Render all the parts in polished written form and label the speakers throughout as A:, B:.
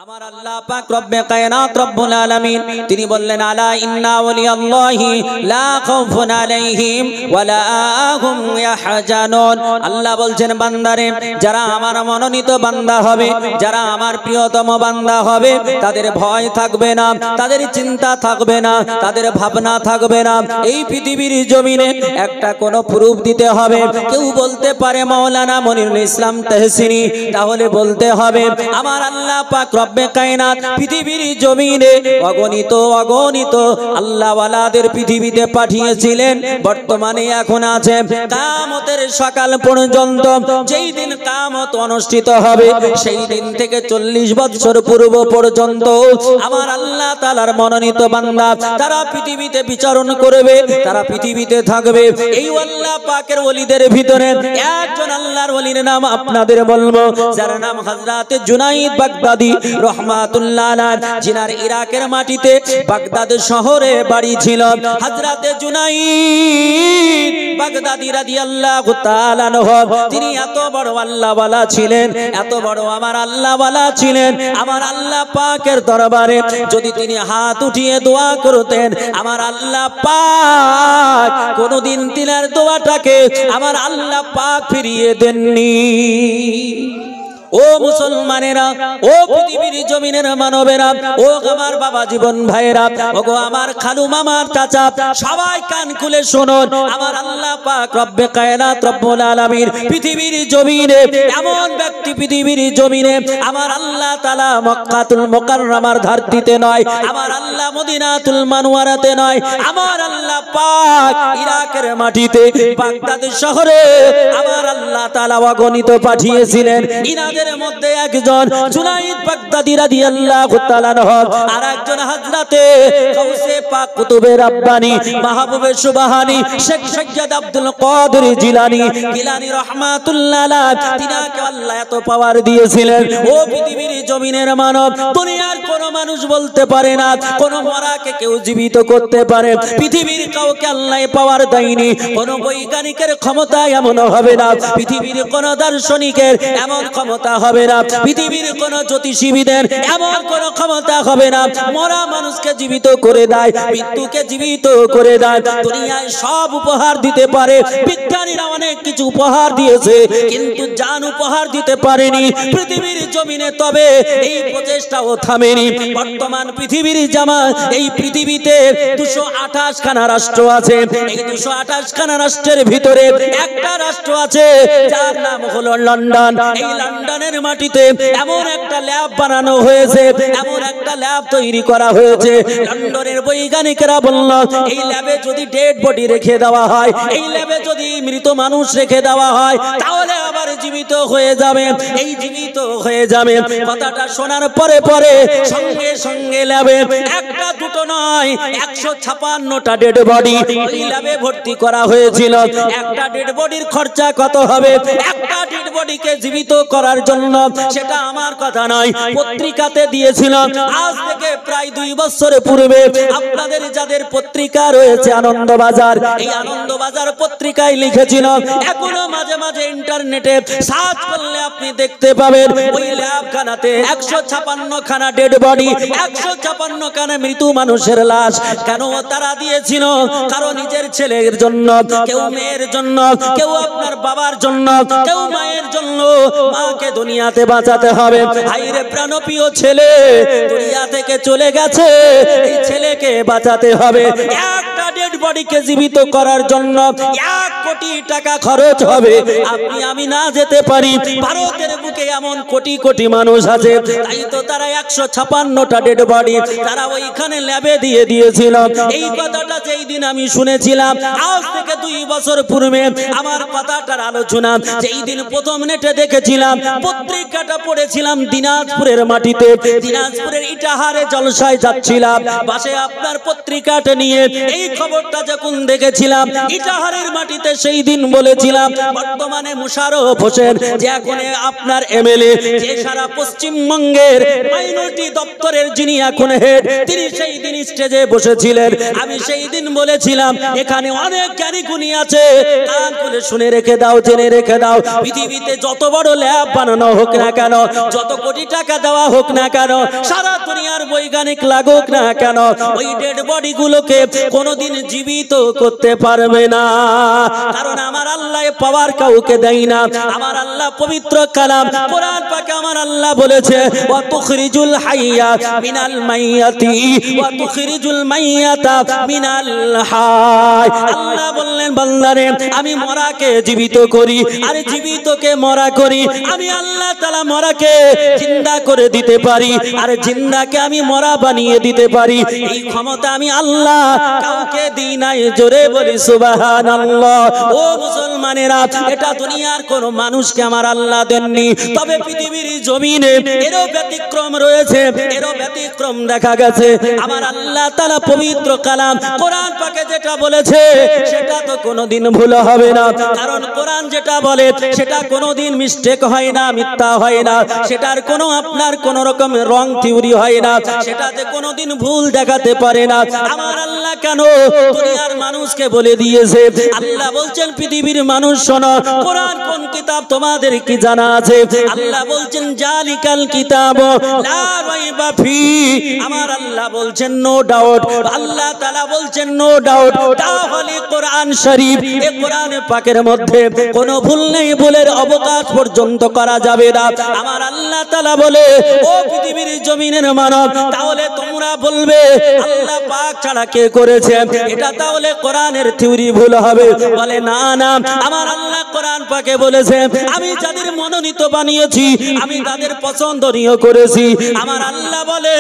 A: আমার আল্লাহ পাক রব্বে কায়নাত রব্বুল আলামিন তিনি বললেন আলা ইন্না ওয়ালিয়াল্লাহি লা খাউফুন আলাইহিম ওয়ালা হুম ইয়াহজানুন। আল্লাহ বলছেন বান্দারে যারা আমার মনোনীত বান্দা হবে, যারা আমার প্রিয়তম বান্দা হবে, তাদের ভয় থাকবে না, তাদের চিন্তা থাকবে না, তাদের ভাবনা থাকবে না। এই পৃথিবীর জমিনে একটা কোন প্রুফ দিতে হবে। কেউ বলতে পারে মাওলানা মনিরুল ইসলাম তাহসিনী, তাহলে বলতে হবে আমার আল্লাহ পাক রব্বে কায়নাত পৃথিবীর জমিনে অগণিত অগণিত আল্লাহওয়ালাদের পৃথিবীতে পাঠিয়েছিলেন, বর্তমানে এখন আছে কিয়ামতের সকাল পর্যন্ত। যেই দিন কিয়ামত অনুষ্ঠিত হবে সেই দিন থেকে 40 বছর পূর্ব পর্যন্ত আমার আল্লাহ তাআলার মনোনীত বান্দা তারা পৃথিবীতে বিচরণ করবে, তারা পৃথিবীতে থাকবে। এই আল্লাহ পাকের ওলিদের ভিতরে একজন আল্লাহর ওলির নাম আপনাদের বলবো, যার নাম হযরত জুনাইদ বাগদাদি রহমাতুল্লাহ আলাইহি, যিনার ইরাকের মাটিতে বাগদাদ শহরে বাড়ি ছিল। হযরত জুনাইদ বাগদাদি রাদিয়াল্লাহু তাআলা আনহু তিনি এত বড় আল্লাহওয়ালা ছিলেন, এত বড় আমার আল্লাহওয়ালা ছিলেন। আমার আল্লাহ পাকের দরবারে যদি তিনি হাত উঠিয়ে দোয়া করতেন, আমার আল্লাহ পাক কোনদিন তিনার দোয়াটাকে আমার আল্লাহ পাক ফিরিয়ে দেননি। ও মুসলমানেরা, ও পৃথিবীর জমিনের মানবেরা, ও আমার বাবা জীবন ভাইরা, ওগো আমার খালু মামার চাচা, সবাই কান খুলে শুনুন। আমার আল্লাহ পাক রব্বে কায়নাত রব্বুল আলামিন পৃথিবীর জমিনে এমন ব্যক্তি, পৃথিবীর জমিনে আমার আল্লাহ তাআলা মক্কাতুল মুকাররমার ধরতিতে নয়, আমার আল্লাহ মদিনাতুল মানওয়ারাতে নয়, আমার আল্লাহ পাক ইরাকের মাটিতে বাগদাদ শহরে আমার আল্লাহ তাআলা অগণিত পাঠিয়েছিলেন। ইনাদের মধ্যে একজন জুনাইদ বাগদাদি রাদিয়াল্লাহু তাআলা আনহু, আর একজন হযরতে গাউসে পাক কুতুবে রাব্বানি মাহবুবে সুবহানী শেখ সৈয়দ আব্দুল কাদের জিলানী গিলানী রাহমাতুল্লাহ আলাইহি, তিনাকে আল্লাহ এত পাওয়ার দিয়েছিলেন। ও পৃথিবীর জমিনের মানব, দুনিয়ার কোন মানুষ বলতে পারে না কোন মরাকে কেউ জীবিত করতে পারে। পৃথিবীর কাউকে আল্লাহ পাওয়ার দেয়নি। কোন বৈজ্ঞানিকের ক্ষমতা এমন হবে না, পৃথিবীর কোন দার্শনিকের এমন ক্ষমতা হবে না, পৃথিবীর কোন জ্যোতিষীবিদের এমন কোন ক্ষমতা হবে না। মরা মানুষকে জীবিত করে দেয়, মৃত্যুকে জীবিত করে দেয়। দুনিয়ায় সব উপহার দিতে পারে, বিজ্ঞানীরা অনেক কিছু উপহার দিয়েছে, কিন্তু জান উপহার দিতে পারেনি পৃথিবীর জমিনে। তবে এই প্রচেষ্টাও থামেনি। বর্তমান পৃথিবীর এই পৃথিবীতে 228 খানা রাষ্ট্র আছে। এই 228 খানা রাষ্ট্রের ভিতরে একটা রাষ্ট্র আছে যার নাম হলো লন্ডন। এই লন্ডনের মাটিতে এমন একটা ল্যাব বানানো হয়েছে, এমন একটা ল্যাব তৈরি করা হয়েছে। লন্ডনের বৈজ্ঞানিকরা বলল এই ল্যাবে যদি ডেড বডি রেখে দেওয়া হয়, এই ল্যাবে যদি মৃত মানুষ রেখে দেওয়া হয়, তাহলে আবার জীবিত হয়ে যাবে। এই জীবিত হয়ে যাবে কথাটা শোনার পরে পরে সঙ্গে সঙ্গে ল্যাবে একটা দুটো নয় 156টা ডেড বডি ওই ল্যাবে ভর্তি করা হয়েছিল। একটা ডেড বডির খরচা কত হবে? একটা ডেড বডিকে জীবিত করার জন্য সেটা আমার কথা নয়, পত্রিকাতে দিয়েছিল। আজ থেকে প্রায় 2 বছর পূর্বে আপনাদের যাদের পত্রিকা রয়েছে আনন্দবাজার, এই আনন্দবাজার পত্রিকায় লিখেছিল। এখনো মাঝে মাঝে ইন্টারনেটে সার্চ করলে আপনি দেখতে পাবেন ওই ল্যাবখানাতে 156 খানা ডেড বডি, 156 খানা মৃত মানুষের লাশ। কেন তারা দিয়েছিল? কারণ নিজের ছেলের জন্য, কেউ মেয়ের জন্য, কেউ আপনার বাবার জন্য, কেউ মায়ের জন্য। মাকে দুনিয়াতে বাঁচাতে হবে। হাইরে প্রাণপ্রিয় ছেলে দুনিয়া থেকে চলে গেছে, এই ছেলেকে বাঁচাতে হবে। একটা ডেড বডিকে জীবিত করার জন্য 1 কোটি টাকা খরচ হবে। আপনি আমি না যেতে পারি। ভারতের বুকে এমন কোটি কোটি মানুষ আছে, তাই তো তারা 156টা ডেড বডি তারা ওইখানে ল্যাবে দিয়ে দিয়েছিল। এই কথাটা যেই দিন আমি শুনেছিলাম, আজ থেকে 2 বছর পূর্বে আমার কথাটার আলোচনা যেই দিন প্রথম নেটে দেখেছিলাম, পত্রিকাটা পড়েছিলাম দিনাজপুরের মাটিতে, দিনাজপুরের ইটাহারে জলসায় যাচ্ছিলাম, বাসে আপনার পত্রিকাটা নিয়ে এই খবরটা রেকর্ডটা যখন দেখেছিলাম ইটাহারের মাটিতে সেই দিন বলেছিলাম বর্তমানে মুশাররফ হোসেন যে এখন আপনার এমএলএ যে সারা পশ্চিমবঙ্গের মাইনরিটি দপ্তরের যিনি এখন হেড তিনি সেই দিন স্টেজে বসেছিলেন আমি সেই দিন বলেছিলাম এখানে অনেক জ্ঞানী গুণী আছে কান খুলে শুনে রেখে দাও জেনে রেখে দাও পৃথিবীতে যত বড় ল্যাব বানানো হোক না কেন যত কোটি টাকা দেওয়া হোক না কেন সারা দুনিয়ার বৈজ্ঞানিক লাগুক না কেন ওই ডেড বডি গুলোকে কোনোদিন জীবিত করতে পারবে না কারণ আমার আল্লাহ পাওয়ার কাউকে দেয় না আমার আল্লাহ পবিত্র কালাম কোরআন পাকে আমার আল্লাহ বলেছে ওয়া তুখরিজুল হাইয়া মিনাল মাইয়াতি ওয়া তুখরিজুল মাইয়াতা মিনাল হাই আল্লাহ বললেন বান্দারে আমি মরাকে জীবিত করি আর জীবিতকে মরা করি আমি আল্লাহ তাআলা মরাকে জিন্দা করে দিতে পারি আর জিন্দাকে আমি মরা বানিয়ে দিতে পারি এই ক্ষমতা আমি আল্লাহ কাউকে দিই নাই জোরে বলি সুবহানাল্লাহ ও মুসলমানেরা এটা দুনিয়ার কোন মানুষকে আমার আল্লাহ দেননি তবে পৃথিবীর জমিনে এরও ব্যতিক্রম রয়েছে এরও ব্যতিক্রম দেখা গেছে আমার আল্লাহ তাআলা পবিত্র কালাম কোরআন পাকে যেটা বলেছে সেটা তো কোনোদিন ভুল হবে না কারণ কোরআন যেটা বলে সেটা কোনোদিন মিস্টেক হয় না মিথ্যা হয় না সেটার কোনো আপনার কোন রকম রং থিওরি হয় না সেটাতে কোনোদিন ভুল দেখাতে পারে না আমার আল্লাহ কেন দুনিয়ার মানুষকে বলে দিয়েছে আল্লাহ বলছেন পৃথিবীর মানুষ শোনো কোরআন কোন কিতাব তোমাদের কি জানা আছে আল্লাহ বলছেন জালিকাল কিতাব লা রাইবা ফি আমার আল্লাহ বলছেন নো ডাউট আল্লাহ তাআলা বলছেন নো ডাউট তাহলে কোরআন শরীফ এই কোরআন পাকের মধ্যে কোনো ভুল নেই ভুলের অবকাশ পর্যন্ত করা যাবে না আমার আল্লাহ তাআলা বলে ও পৃথিবীর জমিনের মানব তাহলে তোমরা বলবে আল্লাহ পাক ছাড়া কে করেছে এটা তাহলে কোরআনের থিওরি ভুল হবে বলে না না আমার আল্লাহ কোরআন পাকে বলেছে আমি যাদের মনোনীত বানিয়েছি আমি তাদের পছন্দনীয় করেছি আমার আল্লাহ বলে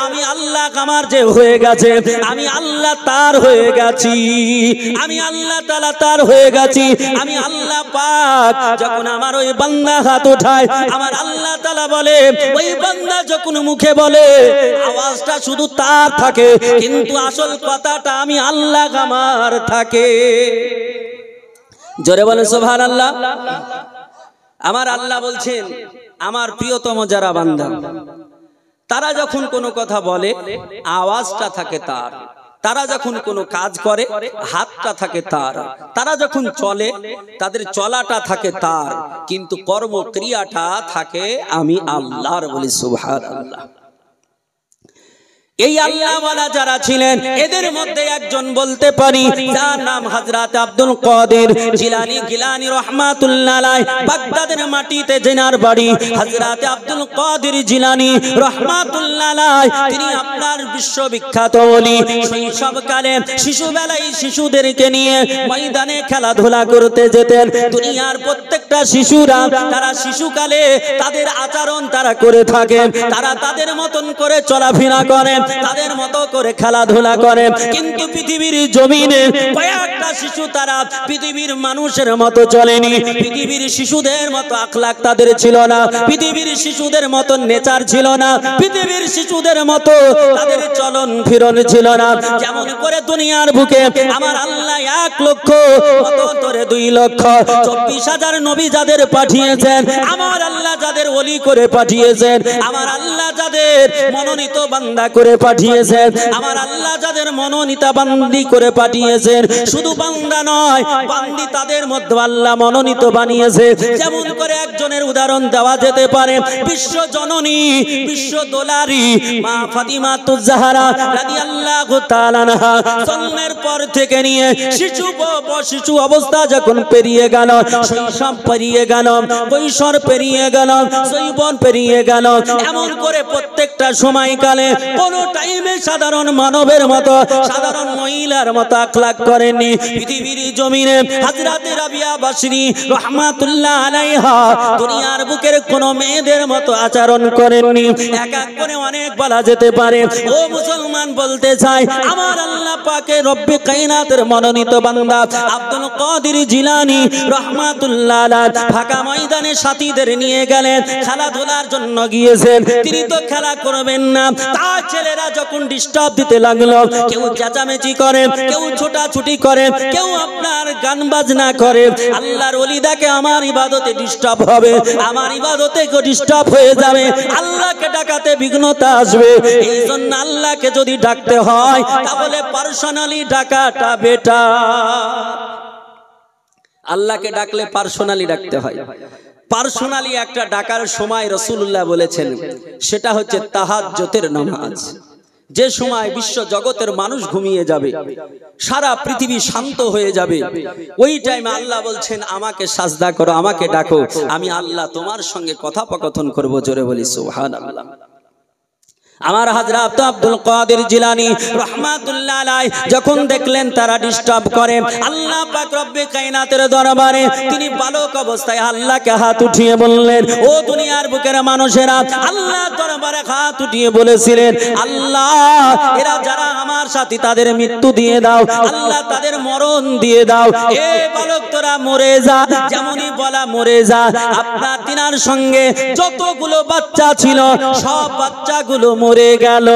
A: আমি আল্লাহ আমার যে হয়ে গেছে আমি আল্লাহ তার হয়ে গেছি আমি আল্লাহ তাআলা তার হয়ে গেছি আমি আল্লাহ পাক যখন আমার ওই বান্দা হাত উঠায় আমার আল্লাহ তাআলা বলে ওই বান্দা যখন মুখে বলে আওয়াজটা শুধু তার থাকে কিন্তু আসল কথাটা আমি আল্লাহ আমার থাকে জোরে বলেন সুবহানাল্লাহ আমার আল্লাহ বলছেন আমার প্রিয়তম যারা বান্দা তারা যখন কোনো কথা বলে আওয়াজটা থাকে তার তারা যখন কোনো কাজ করে হাতটা থাকে তার তারা যখন চলে তাদের চলাটা থাকে তার কিন্তু কর্মক্রিয়াটা থাকে আমি আল্লাহর বলি সুবহানাল্লাহ এই আল্লাহ ওয়ালা যারা ছিলেন এদের মধ্যে একজন বলতে পারি যার নাম হযরত আব্দুল কাদের জিলানী গিলানী রাহমাতুল্লাহ আলাইহি বাগদাদের মাটিতে জেনার বাড়ি হযরত আব্দুল কাদের জিলানী রাহমাতুল্লাহ আলাইহি তিনি আপনার বিশ্ববিখ্যাত ওলি শৈশবকালে শিশুবেলায় শিশুদেরকে নিয়ে ময়দানে খেলাধুলা করতে যেতেন দুনিয়ার প্রত্যেকটা শিশুরা তারা শিশুকালে তাদের আচরণ তারা করে থাকেন তারা তাদের মতন করে চলাফেরা করেন তাদের মতো করে খেলাধুলা করে কিন্তু পৃথিবীর জমিনে কয়েকটা শিশু তারা পৃথিবীর মানুষের মতো চলেনি পৃথিবীর শিশুদের মতো আখলাক তাদের ছিল না পৃথিবীর শিশুদের মতো নেচার ছিল না পৃথিবীর শিশুদের মতো তাদের চলন ফিরন ছিল না যেমন করে দুনিয়ার বুকে আমার আল্লাহ 1 লক্ষ মতরে 2 লক্ষ 24,000 নবী যাদের পাঠিয়েছেন আমার আল্লাহ যাদের ওলি করে পাঠিয়েছেন আমার আল্লাহ যাদের মনোনীত বান্দা করে পাঠিয়েছেন আমার আল্লাহ যাদের মনোনীত বান্দি করে পাঠিয়েছেন শুধু বান্দা নয় বান্দি তাদের মধ্যে আল্লাহ মনোনীত বানিয়েছে যেমন করে একজনের উদাহরণ দেওয়া যেতে পারে বিশ্ব জননী বিশ্ব দোলারি মা ফাতিমাতুজ জাহরা রাদিয়াল্লাহু তাআলা আনহা জন্মের পর থেকে নিয়ে শিশু অবস্থা যখন পেরিয়ে গেল শৈশব পেরিয়ে গেল কৈশোর পেরিয়ে গেল যৌবন পেরিয়ে গেল এমন করে প্রত্যেকটা সময়কালে কোন টাইমে সাধারণ মানবের মতো সাধারণ মহিলার মতো আখলাক করেননি পৃথিবীর জমিনে হযরত রাবিয়া বাসরি রাহমাতুল্লাহ আলাইহা দুনিয়ার বুকের কোন মেয়েদের মতো আচরণ করেননি এক এক করে অনেক বলা যেতে পারে ও মুসলমান বলতে চাই আমার আল্লাহ পাকে রব্বে কায়নাতের মনোনীত বান্দা আব্দুল কাদের জিলানী রাহমাতুল্লাহ ফাঁকা ময়দানে সাথীদের নিয়ে গেলেন, খেলাধুলার জন্য গিয়েছেন। তিনি তো খেলা করবেন না, তার ছেলেরা যখন ডিস্টার্ব দিতে লাগলো, কেউ চেঁচামেচি করে, কেউ ছোটাছুটি করে, কেউ আপনার গান বাজনা করে, আল্লাহর ওলি দেখে আমার ইবাদতে ডিস্টার্ব হবে, আমার ইবাদতে ডিস্টার্ব হয়ে যাবে, আল্লাহকে ডাকাতে বিঘ্নতা আসবে। এই জন্য আল্লাহকে যদি ডাকতে হয় তাহলে পার্সোনালি ডাকাটা বেটা। আল্লাহকে ডাকলে পার্সোনালি ডাকতে হয়। পার্সোনালি একটা ডাকার সময় রাসূলুল্লাহ বলেছেন, সেটা হচ্ছে তাহাজ্জুদের নামাজ। যে সময় বিশ্ব জগতের মানুষ ঘুমিয়ে যাবে, সারা পৃথিবী শান্ত হয়ে যাবে, ওই টাইমে আল্লাহ বলছেন আমাকে সাজদা করো, আমাকে ডাকো, আমি আল্লাহ তোমার সঙ্গে কথোপকথন করব। জোরে বলি সুবহানাল্লাহ। আমার হযরত আব্দুল কাদের জিলানী রাহমাতুল্লাহ আলাইহি যখন দেখলেন তারা ডিস্টার্ব করে, আল্লাহ পাক রব্বে কায়নাতের দরবারে তিনি বালক অবস্থায় আল্লাহকে হাত উঠিয়ে বললেন, ও দুনিয়ার বুকের মানুষেরা, আল্লাহর দরবারে হাত উঠিয়ে বলেছিলেন, আল্লাহ এরা যারা আমার সাথী তাদের মৃত্যু দিয়ে দাও, আল্লাহ তাদের মরণ দিয়ে দাও, এ বালক তোরা মরে যা, যেমনই বলা মরে যা। আপনার তিনার সঙ্গে যতগুলো বাচ্চা ছিল সব বাচ্চাগুলো মরে গেল,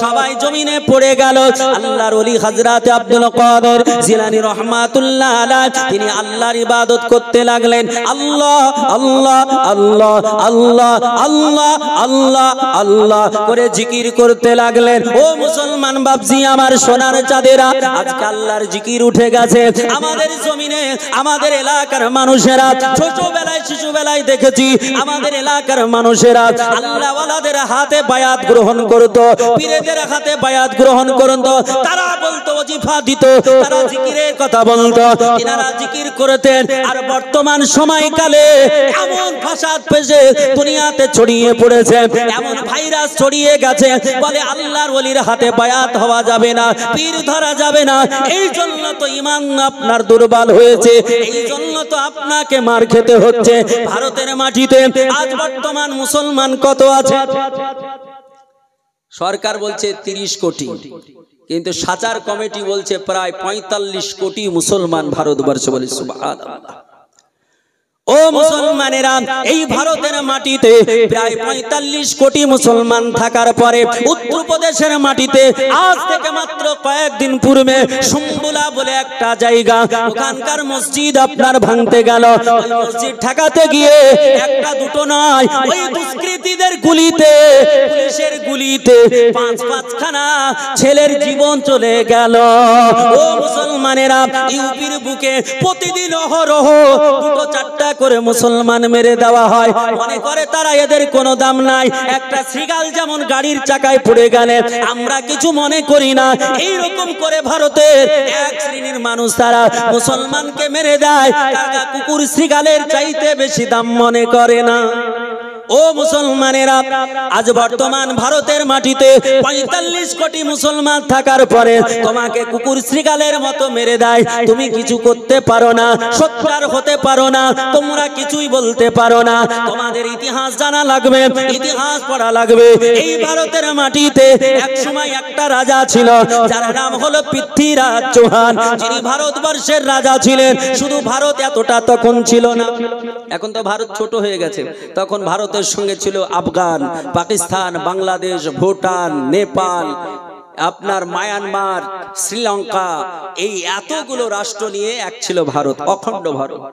A: সবাই জমিনে পড়ে গেল। আল্লাহর ওলি হযরত আব্দুল কাদের জিলানী রাহমাতুল্লাহ আলাইহি তিনি আল্লাহর ইবাদত করতে লাগলেন। আল্লাহ আল্লাহ আল্লাহ আল্লাহ আল্লাহ আল্লাহ আল্লাহ করে জিকির করতে লাগলেন। ও মুসলমান বাপজি, আমার সোনার চাঁদেরা, আজকে আল্লাহর জিকির উঠে গেছে আমাদের জমিনে। আমাদের এলাকার মানুষেরা ছোটবেলায় শিশুবেলায় দেখেছি আমাদের এলাকার মানুষেরা আল্লাহওয়ালাদের হাতে বায়াত গ্রহণ করত, পীরদের হাতে বায়াত গ্রহণ করত, তারা বলতো ওজিফা দিত, তারা জিকিরের কথা বলতো, এনারা জিকির করতেন। আর বর্তমান সময়কালে এমন ফাসাদ পেশে দুনিয়াতে ছড়িয়ে পড়েছে, এমন ভাইরাস ছড়িয়ে গেছে, বলে আল্লাহর ওলির হাতে বায়াত হওয়া যাবে না, পীর ধরা যাবে না। এই জন্য তো ঈমান আপনার দুর্বল হয়েছে, এই জন্য তো আপনাকে মার খেতে হচ্ছে। ভারতের মাটিতে আজ বর্তমান মুসলমান কত আছে? সরকার বলছে 30 কোটি, কিন্তু সাচার কমিটি বলছে প্রায় 45 কোটি মুসলমান ভারতবর্ষে। বলে সুবহানাল্লাহ। ও মুসলমানেরা, এই ভারতের মাটিতে প্রায় 45 কোটি মুসলমান থাকার পরে উত্তরপ্রদেশের মাটিতে আজ থেকে মাত্র কয়েকদিন পূর্বে সম্বুলা বলে একটা জায়গা, ওখানকার মসজিদ আপনার ভাঙতে গেল। ওই মসজিদ ঠেকাতে গিয়ে একটা দুটো নয়, ওই দুষ্কৃতীদের গুলিতে, পুলিশের গুলিতে 5-5খানা ছেলের জীবন চলে গেল। ও মুসলমানেরা, ইউপির বুকে প্রতিদিন অহরহ 2-4টা করে মুসলমান মেরে দেওয়া হয়। মনে করে তারা এদের কোনো দাম নাই। একটা শ্রীগাল যেমন গাড়ির চাকায় পড়ে গেলে আমরা কিছু মনে করি না, এই রকম করে ভারতের এক শ্রেণীর মানুষ তারা মুসলমানকে মেরে দেয়, তারা কুকুর শ্রীগালের চাইতে বেশি দাম মনে করে না। ও মুসলমানেরা, আজ বর্তমান ভারতের মাটিতে 45 কোটি মুসলমান থাকার পরে তোমাকে কুকুর শ্রীগালের মতো মেরে দেয়, তুমি কিছু করতে পারো না, সত্যার হতে পারো না, তোমরা কিছুই বলতে পারো না। তোমাদের ইতিহাস জানা লাগবে, ইতিহাস পড়া লাগবে। এই ভারতের মাটিতে এক সময় একটা রাজা ছিল, যার নাম হলো পৃথ্বীরাজ চৌহান, যিনি ভারতবর্ষের রাজা ছিলেন। শুধু ভারত এতটা তখন ছিল না, এখন তো ভারত ছোট হয়ে গেছে। তখন ভারতের সঙ্গে ছিল আফগান, পাকিস্তান, বাংলাদেশ, ভুটান, নেপাল, আপনার মায়ানমার, শ্রীলঙ্কা, এই এতগুলো রাষ্ট্র নিয়ে এক ছিল ভারত, অখণ্ড ভারত।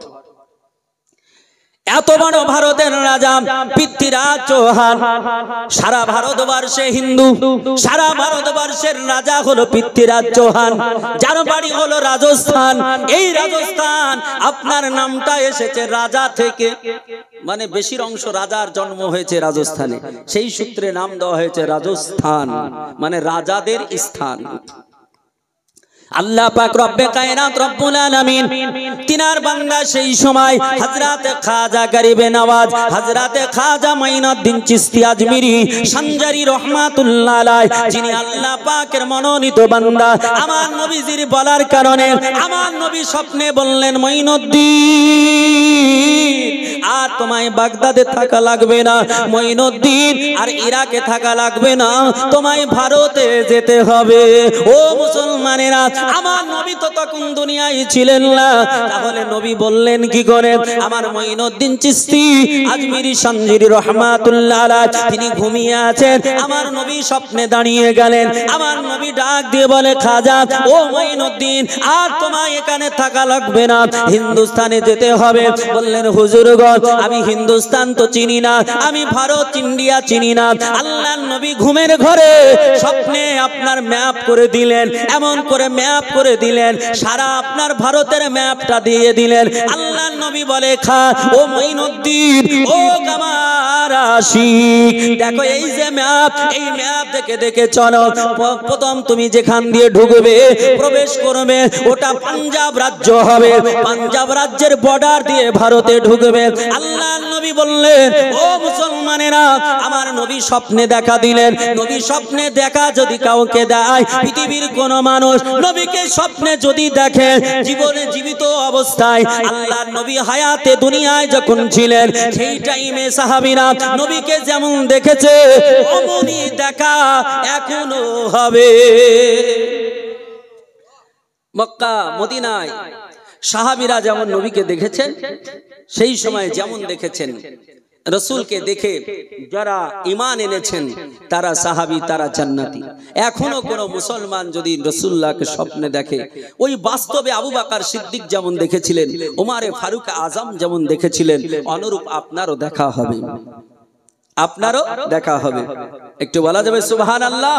A: এত বড় ভারতের রাজা পৃথ্বীরাজ চৌহান, সারা ভারতবর্ষে হিন্দু, সারা ভারতবর্ষের রাজা হলো পৃথ্বীরাজ চৌহান, যার বাড়ি হলো রাজস্থান। এই রাজস্থান আপনার নামটা এসেছে রাজা থেকে, মানে বেশির অংশ রাজার জন্ম হয়েছে রাজস্থানে, সেই সূত্রে নাম দেওয়া হয়েছে রাজস্থান, মানে রাজাদের স্থান। আল্লাহ পাক রব্বে কায়নাত রব্বুল আলামিন তিনার বান্দা সেই সময় হযরত খাজা গরিবে নওয়াজ, হযরত খাজা মাইনুদ্দিন চিশতি আজমিরি সঞ্জারি রাহমাতুল্লাহ আলাইহি, যিনি আল্লাহ পাকের মনোনীত বান্দা। আমার নবীজির বলার কারণে আমার নবী স্বপ্নে বললেন, মাইনুদ্দিন আর তোমায় বাগদাদে থাকা লাগবে না, মাইনুদ্দিন আর ইরাকে থাকা লাগবে না, তোমায় ভারতে যেতে হবে। ও মুসলমানেরা, আমার নবী তো তখন দুনিয়ায় ছিলেন না, তাহলে নবী বললেন কি করে? আমার মঈনুদ্দিন চিশতি আজমিরি শানজিরি রহমাতুল্লাহ আলাইহি তিনি ঘুমিয়ে আছেন, আমার নবী স্বপ্নে দাঁড়িয়ে গেলেন, আমার নবী ডাক দিয়ে বলে, খাজা ও মঈনুদ্দিন, আর তোমায় এখানে থাকা লাগবে না, হিন্দুস্তানে যেতে হবে। বললেন হুজুরগণ, আমি হিন্দুস্তান তো চিনি না, আমি ভারত ইন্ডিয়া চিনি না। আল্লাহর নবী ঘুমের ঘরে স্বপ্নে আপনার ম্যাপ করে দিলেন, এমন করে ম্যাপ করে দিলেন, সারা আপনার ভারতের ম্যাপটা দিয়ে দিলেন। আল্লাহর নবী বলে, খা ও মঈনুদ্দিন, ও আমার আশিক, দেখো এই যে ম্যাপ, এই ম্যাপ দেখে দেখে চলো। প্রথম তুমি যেখান দিয়ে ঢুকবে, প্রবেশ করবে, ওটা পাঞ্জাব রাজ্য হবে, পাঞ্জাব রাজ্যের বর্ডার দিয়ে ভারতে ঢুকবে। আল্লাহর নবী বললেন, ও মুসলমানেরা, আমার নবী স্বপ্নে দেখা দিলেন। নবী স্বপ্নে দেখা যদি কাউকে দেয়, পৃথিবীর কোন মানুষ নবীকে স্বপ্নে যদি দেখে, জীবনে জীবিত অবস্থায়, আল্লাহর নবী হায়াতে দুনিয়ায় যখন ছিলেন, সেই টাইমে সাহাবীরা নবীকে যেমন দেখেছে, অমনি দেখা এখনো হবে। মক্কা মদিনায় সাহাবীরা যেমন নবীকে দেখেছেন, সেই সময় যেমন দেখেছেন, রাসূলকে দেখে যারা ঈমান এনেছেন তারা সাহাবী, তারা জান্নাতি। এখনো কোন মুসলমান যদি রাসূলুল্লাহকে স্বপ্নে দেখে, ওই বাস্তবে আবু বকর সিদ্দিক যেমন দেখেছিলেন, ওমরে ফারুক আজম যেমন দেখেছিলেন, অনুরূপ আপনারও দেখা হবে, আপনারও দেখা হবে। একটু বলা যাবে সুবহানাল্লাহ?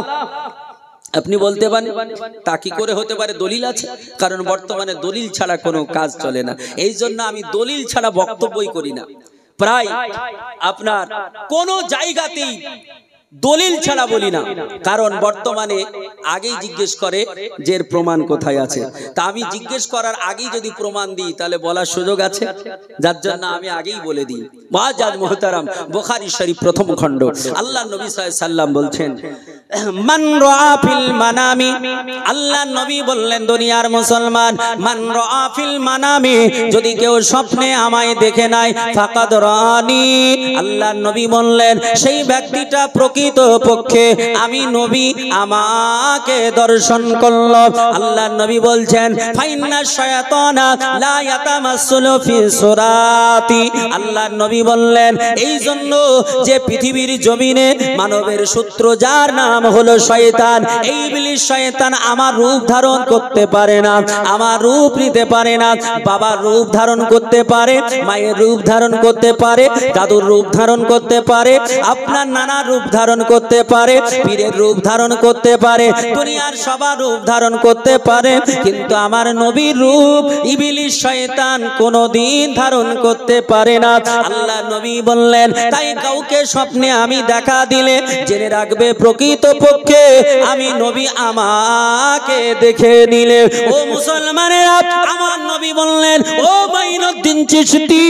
A: আপনি বলতে পারেন তা কি করে হতে পারে? দলিল আছে, কারণ বর্তমানে দলিল ছাড়া কোনো কাজ চলে না। এই জন্য আমি দলিল ছাড়া বক্তব্যই করি না, প্রায় আপনার কোন জায়গাতেই দলিল ছাড়া বলি না, কারণ বর্তমানে আগেই জিজ্ঞেস করে যে এর প্রমাণ কোথায় আছে। তা আমি জিজ্ঞেস করার আগেই যদি প্রমাণ দিই তাহলে বলার সুযোগ আছে, যার জন্য আমি আগেই বলে দিই। মুআজ্জাজ মুহতারাম, বুখারী শরীফ প্রথম খণ্ড, আল্লাহ নবী সাল্লাল্লাহু আলাইহি সাল্লাম বলছেন, মান রাআ ফিল মানামি, আল্লাহ নবী বললেন দুনিয়ার মুসলমান, মান রাআ ফিল মানামি, যদি কেউ স্বপ্নে আমায় দেখে নাই, ফাকাদ রাআনি, আল্লাহ নবী বললেন সেই ব্যক্তিটা প্রকৃত পক্ষে আমি নবী আমাকে দর্শন করল। আল্লাহ নবী বলছেন, ফাইন্না শায়াতানা লা ইয়াতামাসসালু ফি সুরাতি, আল্লাহ নবী বললেন এই জন্য যে পৃথিবীর জমিনে মানবের সূত্র যার নাম হলো শয়তান, এই ইবলিস শয়তান আমার রূপ ধারণ করতে পারে না, আমার রূপ নিতে পারে না। বাবার রূপ ধারণ করতে পারে, মায়ের রূপ ধারণ করতে পারে, দাদুর রূপ ধারণ করতে পারে, আপনার নানার রূপ ধারণ করতে পারে, পীরের রূপ ধারণ করতে পারে, দুনিয়ার সবার রূপ ধারণ করতে পারে, কিন্তু আমার নবীর রূপ ইবলিস শয়তান কোনদিন ধারণ করতে পারে না। আল্লাহ নবী বললেন, তাই কাউকে স্বপ্নে আমি দেখা দিলে জেনে রাখবে প্রকৃত পক্ষে আমি নবী আমাকে দেখে নিলে। ও মুসলমানেরা, আমার নবী বললেন, ও মঈনুদ্দিন চিশতি,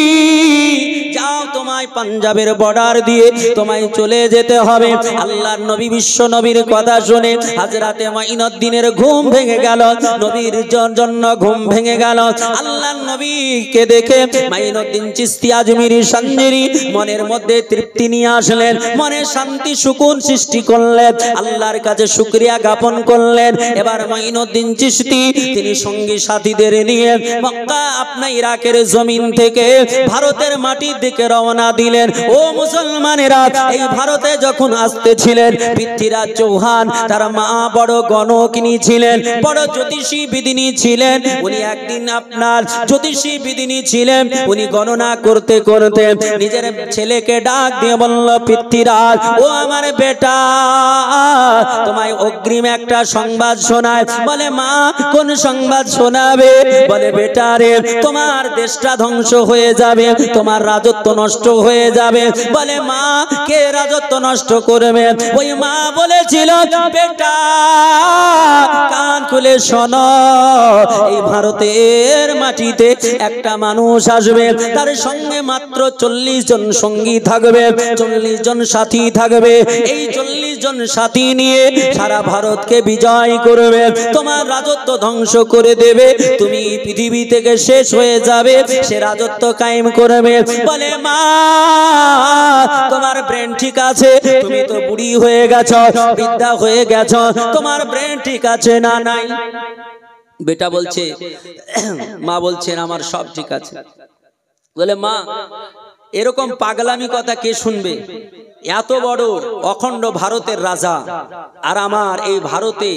A: যাও তোমায় পাঞ্জাবের বর্ডার দিয়ে তোমায় চলে যেতে হবে। আল্লাহর নবী বিশ্ব নবীর কথা শুনে হযরতে মঈনুদ্দিনের ঘুম ভেঙে গেল, নবীর জন্য ঘুম ভেঙে গেল। আল্লাহর নবীকে দেখে মঈনুদ্দিন চিশতি আজমিরি শানজিরি মনের মধ্যে তৃপ্তি নিয়ে আসলেন, মনে শান্তি সুকুন সৃষ্টি করলেন, আল্লাহর কাছে শুকরিয়া জ্ঞাপন করলেন। এবার মঈনুদ্দিন চিশতি তিনি সঙ্গী সাথীদের নিয়ে মক্কা আপনার ইরাকের জমিন থেকে ভারতের মাটির দিকে রওনা দিলেন। ও মুসলমানেরা, এই ভারতে যখন আসতেছিলেন, পৃথ্বীরাজ চৌহান তার মা বড় গণকিনী ছিলেন, বড় জ্যোতিষী বিদিনী ছিলেন। উনি একদিন আপনার জ্যোতিষী বিদিনী ছিলেন, উনি গণনা করতে করতে নিজের ছেলেকে ডাক দিয়ে বলল, পৃথ্বীরাজ, ও আমার বেটা, তোমায় অগ্রিম একটা সংবাদ শোনায়। বলে, মা কোন সংবাদ শোনাবে? বলে, বেটা রে, তোমার দেশটা ধ্বংস হয়ে যাবে, তোমার রাজত্ব নষ্ট হয়ে যাবে। বলে, মা কে রাজত্ব নষ্ট করবে? ওই মা বলেছিল, বেটা কান খুলে শোনো, এই ভারতের মাটিতে একটা মানুষ আসবে, তার সঙ্গে মাত্র 40 জন সঙ্গী থাকবে, 40 জন সাথী থাকবে। এই 40 জন সাথী নিয়ে সারা ভারতকে বিজয় করবে, তোমার রাজত্ব ধ্বংস করে দেবে, তুমি পৃথিবী থেকে শেষ হয়ে যাবে, সে রাজত্ব কায়েম করবে। বলে, মা তোমার ব্রেন ঠিক আছে? তুমি তো বুড়ি হয়ে গেছো, বৃদ্ধা হয়ে গেছো, তোমার ব্রেন ঠিক আছে না? নাই। বেটা বলছে, মা বলছেন আমার সব ঠিক আছে। বলে মা এরকম পাগলামি কথা কে শুনবে? এত বড় অখণ্ড ভারতের রাজা, আর আমার এই ভারতে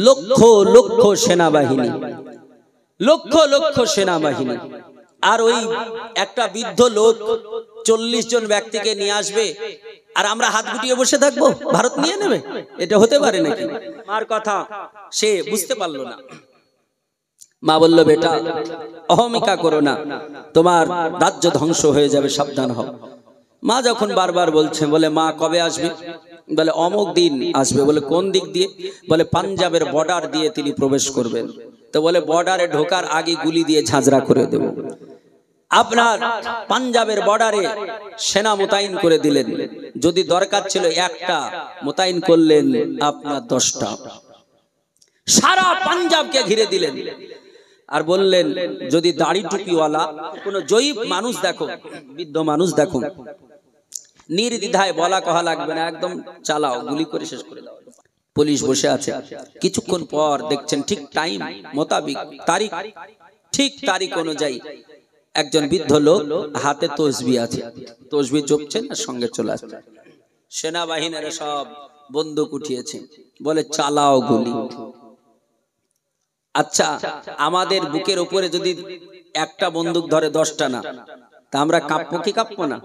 A: লক্ষ লক্ষ সেনাবাহিনী, লক্ষ লক্ষ সেনাবাহিনী, আর ওই একটা বৃদ্ধ লোক 40 জন ব্যক্তিকে নিয়ে আসবে, আর আমরা হাত গুটিয়ে বসে থাকবো, ভারত নিয়ে নেবে? এটা হতে পারে নাকি? মার কথা সে বুঝতে পারলো না। মা বলল বেটা অহমিকা করো না, তোমার রাজ্য ধ্বংস হয়ে যাবে, সাবধান হও। মা যখন বারবার বলছে, বলে মা কবে আসবে? বলে অমুক দিন আসবে। বলে কোন দিক দিয়ে? বলে পাঞ্জাবের বর্ডার দিয়ে তিনি প্রবেশ করবেন। তো বলে বর্ডারে ঢোকার আগে গুলি দিয়ে ঝাঁঝরা করে দেব। আপনার পাঞ্জাবের বর্ডারে সেনা মোতায়েন করে দিলেন, যদি দরকার ছিল একটা, মোতায়েন করলেন আপনার 10টা। সারা পাঞ্জাবকে ঘিরে দিলেন, আর বললেন যদি দাড়ি টুপিওয়ালা কোন জয়ীব মানুষ দেখো, বৃদ্ধ মানুষ দেখো, নির্দ্বিধায় বলা কহা লাগবে না, একদম চালাও, গুলি করে শেষ করে দাও। পুলিশ বসে আছে। কিছুক্ষণ পর দেখছেন ঠিক টাইম মোতাবিক, তারিখ ঠিক তারিখ অনুযায়ী একজন বৃদ্ধ লোক হাতে তসবি আছে, তসবি জপছেন আর সঙ্গে চলে আসছে। সেনাবাহিনীরা সব বন্দুক উঠিয়েছে, বলে চালাও গুলি। আচ্ছা আমাদের বুকের উপরে যদি একটা বন্দুক ধরে 10টা না, তা আমরা কাঁপবো কি কাঁপবো না?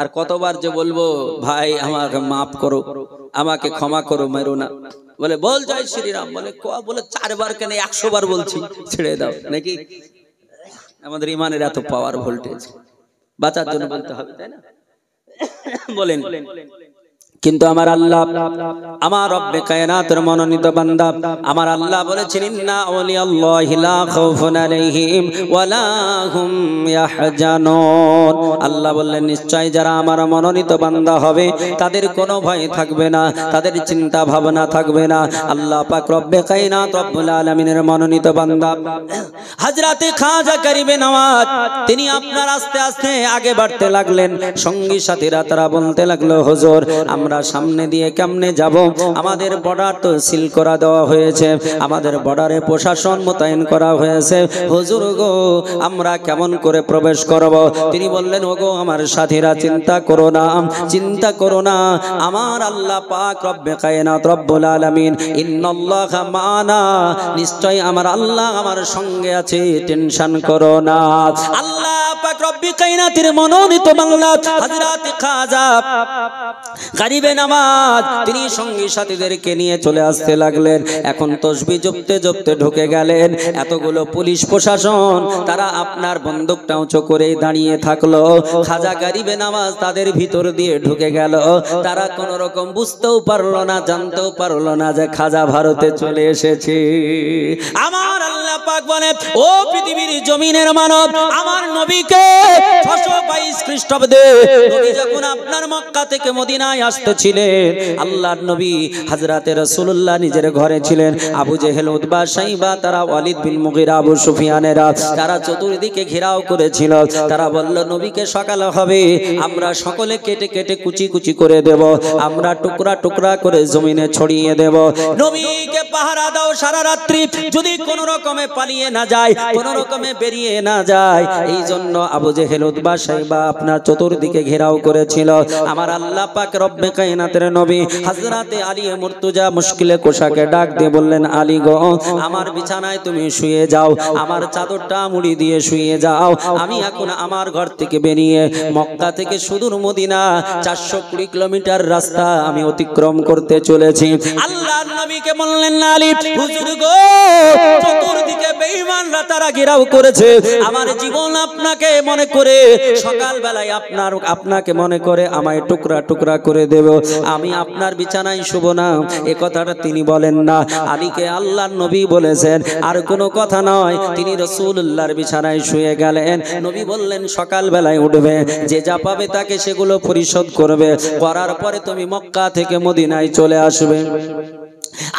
A: আর কতবার যে বলবো ভাই আমাকে মাফ করো, আমাকে ক্ষমা করো, মেরো না। বলে বল জয় শ্রীরাম। বলে বলে 4 বার কেন 100 বার বলছি, ছেড়ে দাও নাকি? আমাদের ইমানের এত পাওয়ার, ভোল্টেজ, বাঁচার জন্য বলতে হবে, তাই না? বলেন কিন্তু আমার আল্লাহ, আমার রব্বে কায়নাতের মনোনীত বান্দা, আমার আল্লাহ বলেছেন ইন্না আউলিয়াল্লাহি লা খাউফুন আলাইহিম ওয়া লা হুম ইয়াহজানুন। আল্লাহ বললেন নিশ্চয় যারা আমার মনোনীত বান্দা হবে তাদের কোনো ভয় থাকবে না, তাদের চিন্তা ভাবনা থাকবে না। আল্লাহ পাক রব্বে কায়নাত রব্বুল আলামিনের মনোনীত বান্দা হযরতে খাজা গরিবে নওয়াজ, তিনি আপনার আস্তে আস্তে আগে বাড়তে লাগলেন। সঙ্গী সাথীরা তারা বলতে লাগলো হুজুর আমরা সামনে দিয়ে কেমনে যাব? আমাদের বর্ডার তো সিল করা দেওয়া হয়েছে, আমাদের বর্ডারে প্রশাসন মোতায়েন করা হয়েছে, হুজুর গো আমরা কেমন করে প্রবেশ করব? তিনি বললেন ওগো আমার সাথীরা চিন্তা করো না, চিন্তা করো না, আমার আল্লাহ পাক রব্বে কায়নাত রব্বুল আলামিন ইন্নাল্লাহা মা'ানা, নিশ্চয় আমার আল্লাহ আমার সঙ্গে আছে, টেনশন করো না। আল্লাহ পাক রব্বে কায়নাতের মনোনীত বাংলা হযরত খাজা গরিবে নওয়াজ তিনি সঙ্গী সাথীদেরকে নিয়ে চলে আসতে লাগলেন। এখন তসবিহ জপতে জপতে ঢুকে গেলেন। এতগুলো পুলিশ প্রশাসন তারা আপনার বন্দুকটা উঁচু করে দাঁড়িয়ে থাকলো। খাজা গরিবে নওয়াজ তাদের ভিতর দিয়ে ঢুকে গেল। তারা কোন রকম বুঝতেও পারলো না, জানতেও পারলো না যে খাজা ভারতে চলে এসেছে। আমার আল্লাহ পাক বলে ও পৃথিবীর জমিনের মানব, আমার নবীকে 622 খ্রিস্টাব্দে নবী যখন আপনার মক্কা থেকে মদিনায় আসতেছিলেন, আল্লাহর নবী হযরতে রাসূলুল্লাহ নিজের ঘরে ছিলেন। আবু জেহেল, উতবা, শাইবা, তারা ওয়ালিদ বিন মুগীরা, আবু সুফিয়ানেরা তারা চতুর্দিকে ঘেরাও করেছিল। তারা বলল নবীকে সকাল হবে আমরা সকলে কেটে কেটে কুচি কুচি করে দেব, আমরা টুকরা টুকরা করে জমিনে ছড়িয়ে দেব। নবীকে পাহারা দাও সারা রাত্রি, যদি কোন রকমে পালিয়ে না যায়, কোন রকমে বেরিয়ে না যায়। এই জন্য আবু জেহেল, উতবা, শাইবা আপনার চতুর্দিকে ঘেরাও করেছিল। আমার আল্লাহ পাক রব্বে কায়নাতের নবী হযরতে আলী মুর্তজা মুশকিলে কোষাকে ডাক দিয়ে বললেন আলী গো আমার বিছানায় তুমি শুয়ে যাও, আমার চাদরটা মুড়ি দিয়ে শুয়ে যাও। আমি এখন আমার ঘর থেকে বেরিয়ে মক্কা থেকে সুদূর মদিনা 420 কিলোমিটার রাস্তা আমি অতিক্রম করতে চলেছি। আল্লাহর নবীকে বললেন আলী হুজুর গো চতুর্দিকে বেঈমানরা তারা ঘেরাও করেছে, আমার জীবন আপনাকে মনে করে সকাল বেলায় আপনাকে মনে করে আমায় টুকরা টুকরা করে দেব, আমি আপনার বিছানায় শুব না। এ কথাটা তিনি বলেন না, আলীকে আল্লাহর নবী বলেছেন। আর কোনো কথা নয়, তিনি রাসূলুল্লাহর বিছানায় শুয়ে গেলেন। নবী বললেন সকাল বেলায় উঠবে, যে যা পাবে তাকে সেগুলো পরিশোধ করবে, করার পরে তুমি মক্কা থেকে মদিনায় চলে আসবে।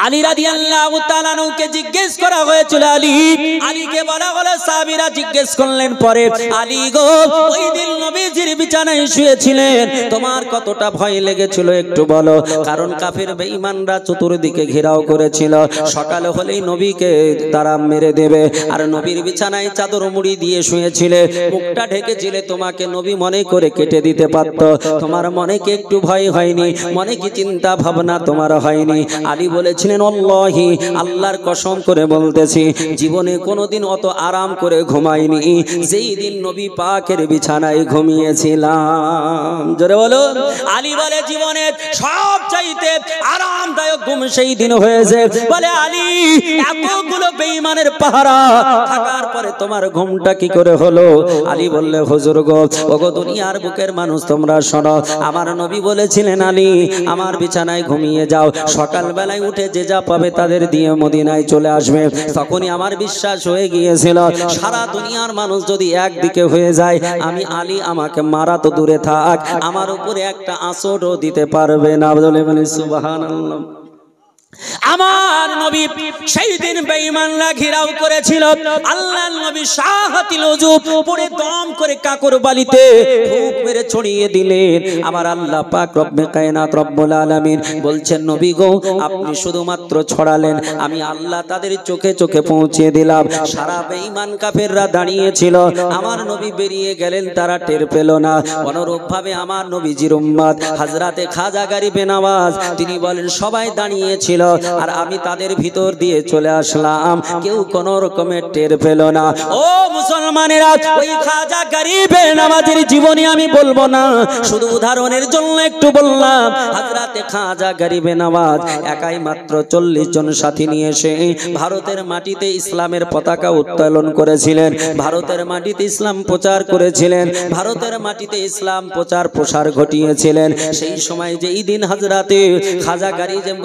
A: আলী রাদিয়াল্লাহু তাআলা আনহুকে জিজ্ঞেস করা হয়েছিল, আলীকে বলা হলো, সাহাবীরা জিজ্ঞেস করলেন পরে, আলী গো, ওই দিন নবীজির বিছানায় শুয়েছিলেন, তোমার কতটা ভয় লেগেছিল একটু বলো। কারণ কাফের বেঈমানরা চতুর্দিকে ঘেরাও করেছিল, সকাল হলেই নবীকে তারা মেরে দেবে। আর নবীর বিছানায় চাদর মুড়ি দিয়ে শুয়েছিলে, মুখটা ঢেকেছিলে, তোমাকে নবী মনে করে কেটে দিতে পারত। তোমার মনে কি একটু ভয় হয়নি? মনে কি চিন্তা ভাবনা তোমার হয়নি? আলী বলেছিলেন, আল্লাহি, আল্লাহর কসম করে বলতেছি, জীবনে কোনোদিন অত আরাম করে ঘুমাইনি যেই দিন নবী পাকের বিছানায় ঘুমিয়েছিলাম। জোরে বলো। আলী বলে, জীবনের সবচাইতে আরামদায়ক ঘুম সেই দিন হয়েছে। বলে, আলী, এতগুলো বেঈমানের পাহারা থাকার পরে তোমার ঘুমটা কি করে হলো? আলী বললে, হুজুর গো, ওগো দুনিয়ার বুকের মানুষ, তোমরা শোনো, আমার নবী বলেছিলেন, আলী, আমার বিছানায় ঘুমিয়ে যাও, সকালবেলায় উঠে যে যা পাবে তাদের দিয়ে মদিনায় চলে আসবে। তখনই আমার বিশ্বাস হয়ে গিয়েছিল, সারা দুনিয়ার মানুষ যদি একদিকে হয়ে যায়, আমি আলী, আমাকে মারা তো দূরে থাক, আমার উপরে একটা আঁচড়ও দিতে পারবে না। বলে বলে সুবহানাল্লাহ। আমার নবী সেই দিন বেঈমানরা ঘেরাও করেছিল, আল্লাহর নবী শাহাতিল উজুব পড়ে দম করে কাকর বালিতে ফুঁক মেরে ছড়িয়ে দিলেন। আমার আল্লাহ পাক রব্বে কায়নাত রব্বুল আলামিন বলছেন, নবী গো, আপনি শুধুমাত্র ছড়ালেন, আমি আল্লাহ তাদের চোখে চোখে পৌঁছে দিলাম। সারা বেঈমান কাফেররা দাঁড়িয়েছিল, আমার নবী বেরিয়ে গেলেন, তারা টের পেল না। অনুরূপ ভাবে আমার নবীজির উম্মত হযরতে খাজা গরিবে নওয়াজ, তিনি বলেন, সবাই দাঁড়িয়েছিল আর আমি তাদের ভিতর দিয়ে চলে আসলাম, কেউ কোন রকমের টের পেল না। ও মুসলমানেরা, ওই খাজা গরিবে নওয়াজের জীবনী আমি বলবো না, শুধু উদাহরণের জন্য একটু বললাম। হযরতে খাজা গরিবে নওয়াজ একাই মাত্র 40 জন সাথী নিয়ে এসে ভারতের মাটিতে ইসলামের পতাকা উত্তোলন করেছিলেন, ভারতের মাটিতে ইসলাম প্রচার করেছিলেন, ভারতের মাটিতে ইসলাম প্রচার প্রসার ঘটিয়েছিলেন। সেই সময় যে এই দিন হযরতে খাজা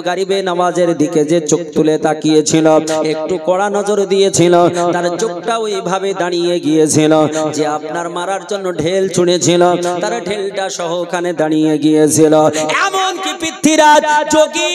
A: গরিবে নওয়াজের দিকে যে চোখ তুলে তাকিয়েছিল, একটু কড়া নজর দিয়েছিল, তার চোখটা ওইভাবে দাঁড়িয়ে গিয়েছিল। যে আপনার মারার জন্য ঢেল ছুঁড়েছিল, তার ঢেলটা সহ ওখানে দাঁড়িয়ে গিয়েছিল। এমনকি পৃথ্বীরাজ যোগী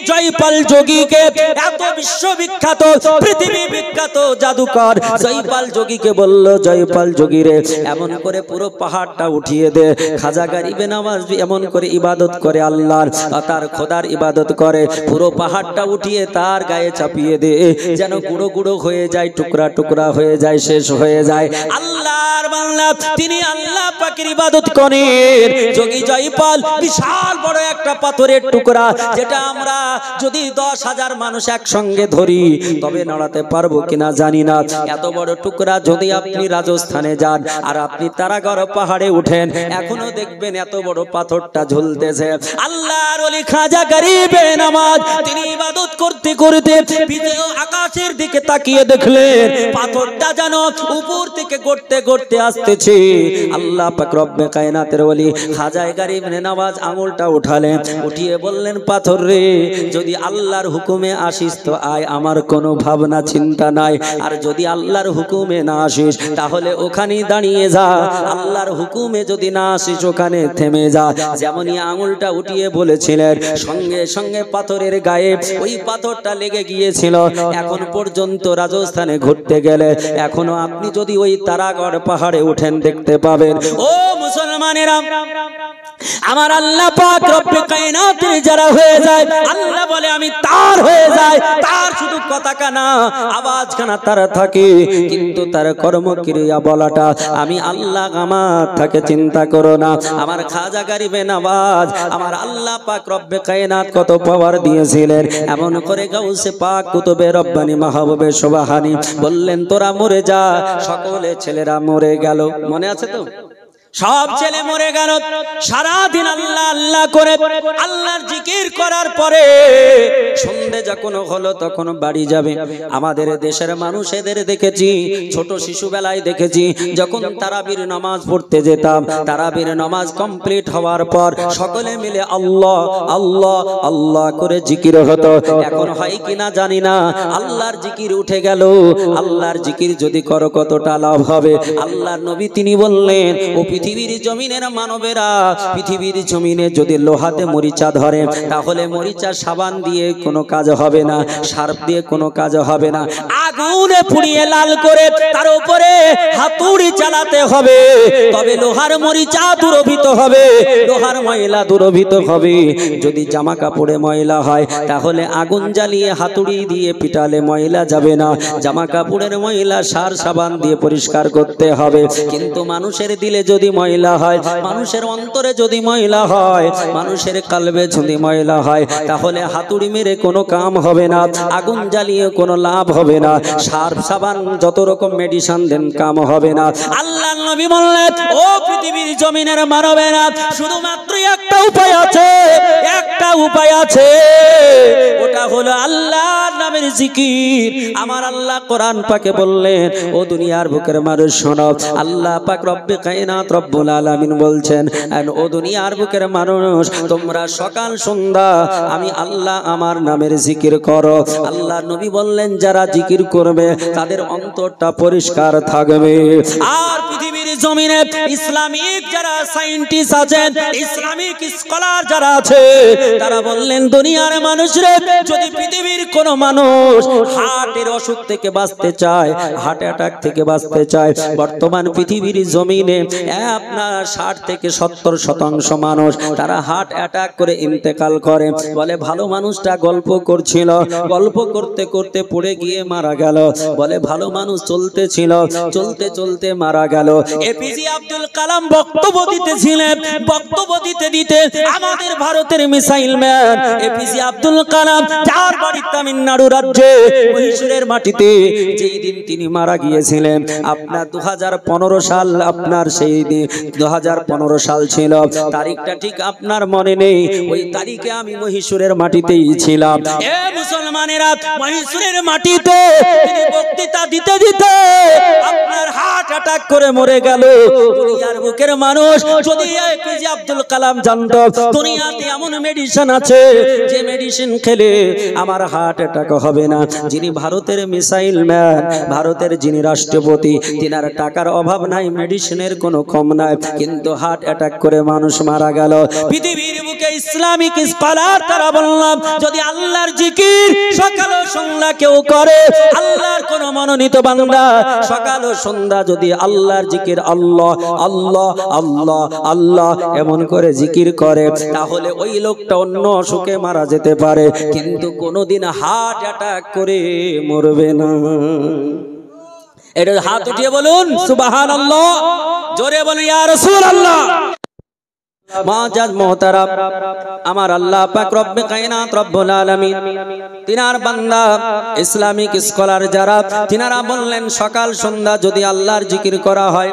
A: জয়পাল যোগীকে, এত বিশ্ববিখ্যাত পৃথিবী বিখ্যাত জাদুকর জয়পাল যোগীকে বলল, জয়পাল যোগী রে, এমন করে পুরো পাহাড়টা উঠিয়ে দে। খাজা গরিবে নওয়াজ এমন করে ইবাদত করে, আল্লাহর তার খোদার ইবাদত করে, পুরো পাহাড়টা উঠিয়ে তার গায়ে চাপিয়ে দে, যেন গুঁড়ো গুঁড়ো হয়ে যায়, টুকরা টুকরা হয়ে যায়, শেষ হয়ে যায়। আল্লাহর বান্দা, তিনি আল্লাহ পাকের ইবাদত করেন। যোগী জয়পাল বিশাল বড় একটা পাথরের টুকরা, যেটা আমরা যদি 10,000 মানুষ একসঙ্গে ধরি তবে নাড়াতে পারবো কিনা জানি না। এত বড় টুকরা যদি আপনি রাজস্থানে যান আর আপনি তারাগড় পাহাড়ে উঠেন, এখনো দেখবেন এত বড় পাথরটা ঝুলতেছে। আল্লাহর ওলি খাজা গরিবে নওয়াজ তিনি ইবাদত করতে করতে আকাশের দিকে তাকিয়ে দেখলেন, পাথরটা যেন উপর থেকে গড়তে গড়তে আসতেছে। আল্লাহ পাক রব্বে কায়নাতের ওলি খাজা গরিবে নওয়াজ আঙুলটা উঠালেন, উঠিয়ে বললেন, পাথর রে, যদি আল্লাহর হুকুমে আসিস তো আয়, আমার কোনো ভাবনা চিন্তা নাই, আর যদি আল্লাহর হুকুমে না আসিস তাহলে ওখানেই দাঁড়িয়ে যা, আল্লাহর হুকুমে যদি না আসিস ওখানে থেমে যা। যেমনই আঙুলটা উঠিয়ে বলেছিলেন, সঙ্গে সঙ্গে পাথরের গায়ে ওই পাথরটা লেগে গিয়েছিল। এখন পর্যন্ত রাজস্থানে ঘুরতে গেলে এখনো আপনি যদি ওই তারাগড় পাহাড়ে উঠেন দেখতে পাবেন। ও মুসলমানেরা, আমার আল্লাহ পাক রব্বে কায়নাতের যারা হয়ে যায়, আল্লাহ বলে আমি তার হয়ে যায়, তার শুধু কথা না আওয়াজ কানা তার থাকে, কিন্তু তার কর্মক্রিয়া বলাটা আমি আল্লাহ আমার থাকে, চিন্তা করো না। আমার খাজা গরিবে নওয়াজ আমার আল্লাহ পাক রব্বে কায়নাত কত পাওয়ার দিয়েছিলেন। এমন করে গাউসে পাক কুতুবে রব্বানি মাহবুবে সুবহানি বললেন, তোরা মরে যা। সকলে ছেলেরা মরে গেল, মনে আছে তো? সব ছেলে মরে গেল। সারা দিন আল্লাহ আল্লাহ করে আল্লাহর জিকির করার পরে সন্ধ্যে যখন হলো তখন বাড়ি যাবে। আমাদের দেশের মানুষদের দেখেছি, ছোট শিশু বেলায় দেখেছি, যখন তারাবির নামাজ পড়তে যেতাম, তারাবির নামাজ কমপ্লিট হওয়ার পর সকলে মিলে আল্লাহ আল্লাহ আল্লাহ করে জিকির হতো। এখন হয় কিনা জানি না, আল্লাহর জিকির উঠে গেল। আল্লাহর জিকির যদি করো কতটা লাভ হবে। আল্লাহর নবী তিনি বললেন, ও পৃথিবীর জমিনের মানবেরা, পৃথিবীর জমিনে যদি লোহাতে মরিচা ধরে তাহলে মরিচা সাবান দিয়ে কোন কোনো কাজ হবে না, শার্প দিয়ে কোনো কাজ হবে না, আগুনে পুড়িয়ে লাল করে তার উপরে হাতুড়ি চালাতে হবে, তবে লোহার মরিচা দূরভূত হবে, লোহার ময়লা দূরভূত হবে। যদি জামা কাপড়ে ময়লা হয় তাহলে আগুন জ্বালিয়ে হাতুড়ি দিয়ে পিটালে ময়লা যাবে না, জামা কাপড়ের ময়লা সার সাবান দিয়ে পরিষ্কার করতে হবে। কিন্তু মানুষের দিলে যদি ময়লা হয়, মানুষের অন্তরে যদি ময়লা হয়, মানুষের কলবে যদি ময়লা হয়, তাহলে হাতুড়ি মেরে কোনো কাম হবে না, আগুন জ্বালিয়ে কোনো লাভ হবে না, সার সাবান যত রকম মেডিসিন দেন কাম হবে না। আল্লাহর নবী বললেন, ও পৃথিবীর জমিনের মানবেরা, শুধুমাত্র একটা উপায় আছে, একটা উপায় আছে, ওটা হলো আল্লাহর নামের জিকির। আমার আল্লাহ কোরআন পাকে বললেন, ও দুনিয়ার বুকের মানুষ শোনো, আল্লাহ পাক রব্বে কায়নাত রব্বুল আলামিন বলছেন, ও দুনিয়ার বুকের মানুষ, তোমরা সকাল সন্ধ্যা আমি আল্লাহ আমার নামের জিকির করো। আল্লাহ নবী বললেন, যারা জিকির করবে তাদের অন্তরটা পরিষ্কার থাকবে। আর পৃথিবীর জমিনে ইসলামিক যারা সায়েন্টিস্ট আছেন, ইসলামিক স্কলার যারা আছে, তারা বললেন, দুনিয়ার মানুষরা যদি পৃথিবীর কোন মানুষ হার্টের অসুখ থেকে বাঁচতে চায়, হার্ট অ্যাটাক থেকে বাঁচতে চায়, বর্তমান পৃথিবীর জমিনে আপনার 60 থেকে 70% মানুষ তারা হার্ট অ্যাটাক করে ইন্তেকাল করে। বলে ভালো মানুষটা গল্প করছিল, গল্প করতে করতে পড়ে গিয়ে মারা গেল। বলে ভালো মানুষ চলতেছিল, চলতে চলতে মারা গেল। এপিজে আব্দুল কালাম বক্তব্য দিতেছিলেন, বক্তব্য দিতে দিতে আমাদের ভারতের missile man APJ Abdul Kalam, যার বাড়ি তামিলনাড়ু রাজ্যে মহীশূরের মাটিতে, যেই দিন তিনি মারা গিয়েছিলেন আপনার 2015 সাল, আপনার সেই দিন 2015 সাল ছিল, তারিখটা ঠিক আপনার মনে নেই, ওই তারিখে আমি মহীশূরের মাটিতেই ছিলাম। এ মুসলমানেরা, মহীশূরের মাটিতে তিনি বক্তৃতা দিতে দিতে আপনার হার্ট অ্যাটাক করে মরে গেল। দুনিয়ার বুকের মানুষ যদি এপিজে আব্দুল কালাম জানতো দুনিয়াতে এমন মেডিসিন আছে যে মেডিসিন খেলে আমার হার্ট অ্যাটাক হবে না। যিনি ভারতের মিসাইল ম্যান, ভারতের যিনি রাষ্ট্রপতি, তিনার টাকার অভাব নাই, মেডিসিনের কোনো কম নাই, কিন্তু হার্ট অ্যাটাক করে মানুষ মারা গেল। পৃথিবীর বুকে ইসলামিক স্কলার তারা বললাম, যদি আল্লাহর জিকির সকাল ও সন্ধ্যা কেউ করে, আল্লাহর কোন মনোনীত বান্দা সকাল ও সন্ধ্যা যদি আল্লাহর জিকির আল্লাহ আল্লাহ আল্লাহ আল্লাহ এমন করে জিকির করে, তাহলে ওই লোকটা অন্য অসুখে মারা যেতে পারে, কিন্তু কোনোদিন হার্ট অ্যাটাক করে মরবে না। এটা হাত উঠিয়ে বলুন সুবহানাল্লাহ, জোরে বলুন ইয়া রাসূলুল্লাহ। মুআজ্জাজ মুহতারাম, আমার আল্লাহ পাক রব্বে কায়নাত রব্বুল আলামিন তিনার বান্দা ইসলামিক স্কলার যারা, তিনারা বললেন সকাল সন্ধ্যা যদি আল্লাহর জিকির করা হয়,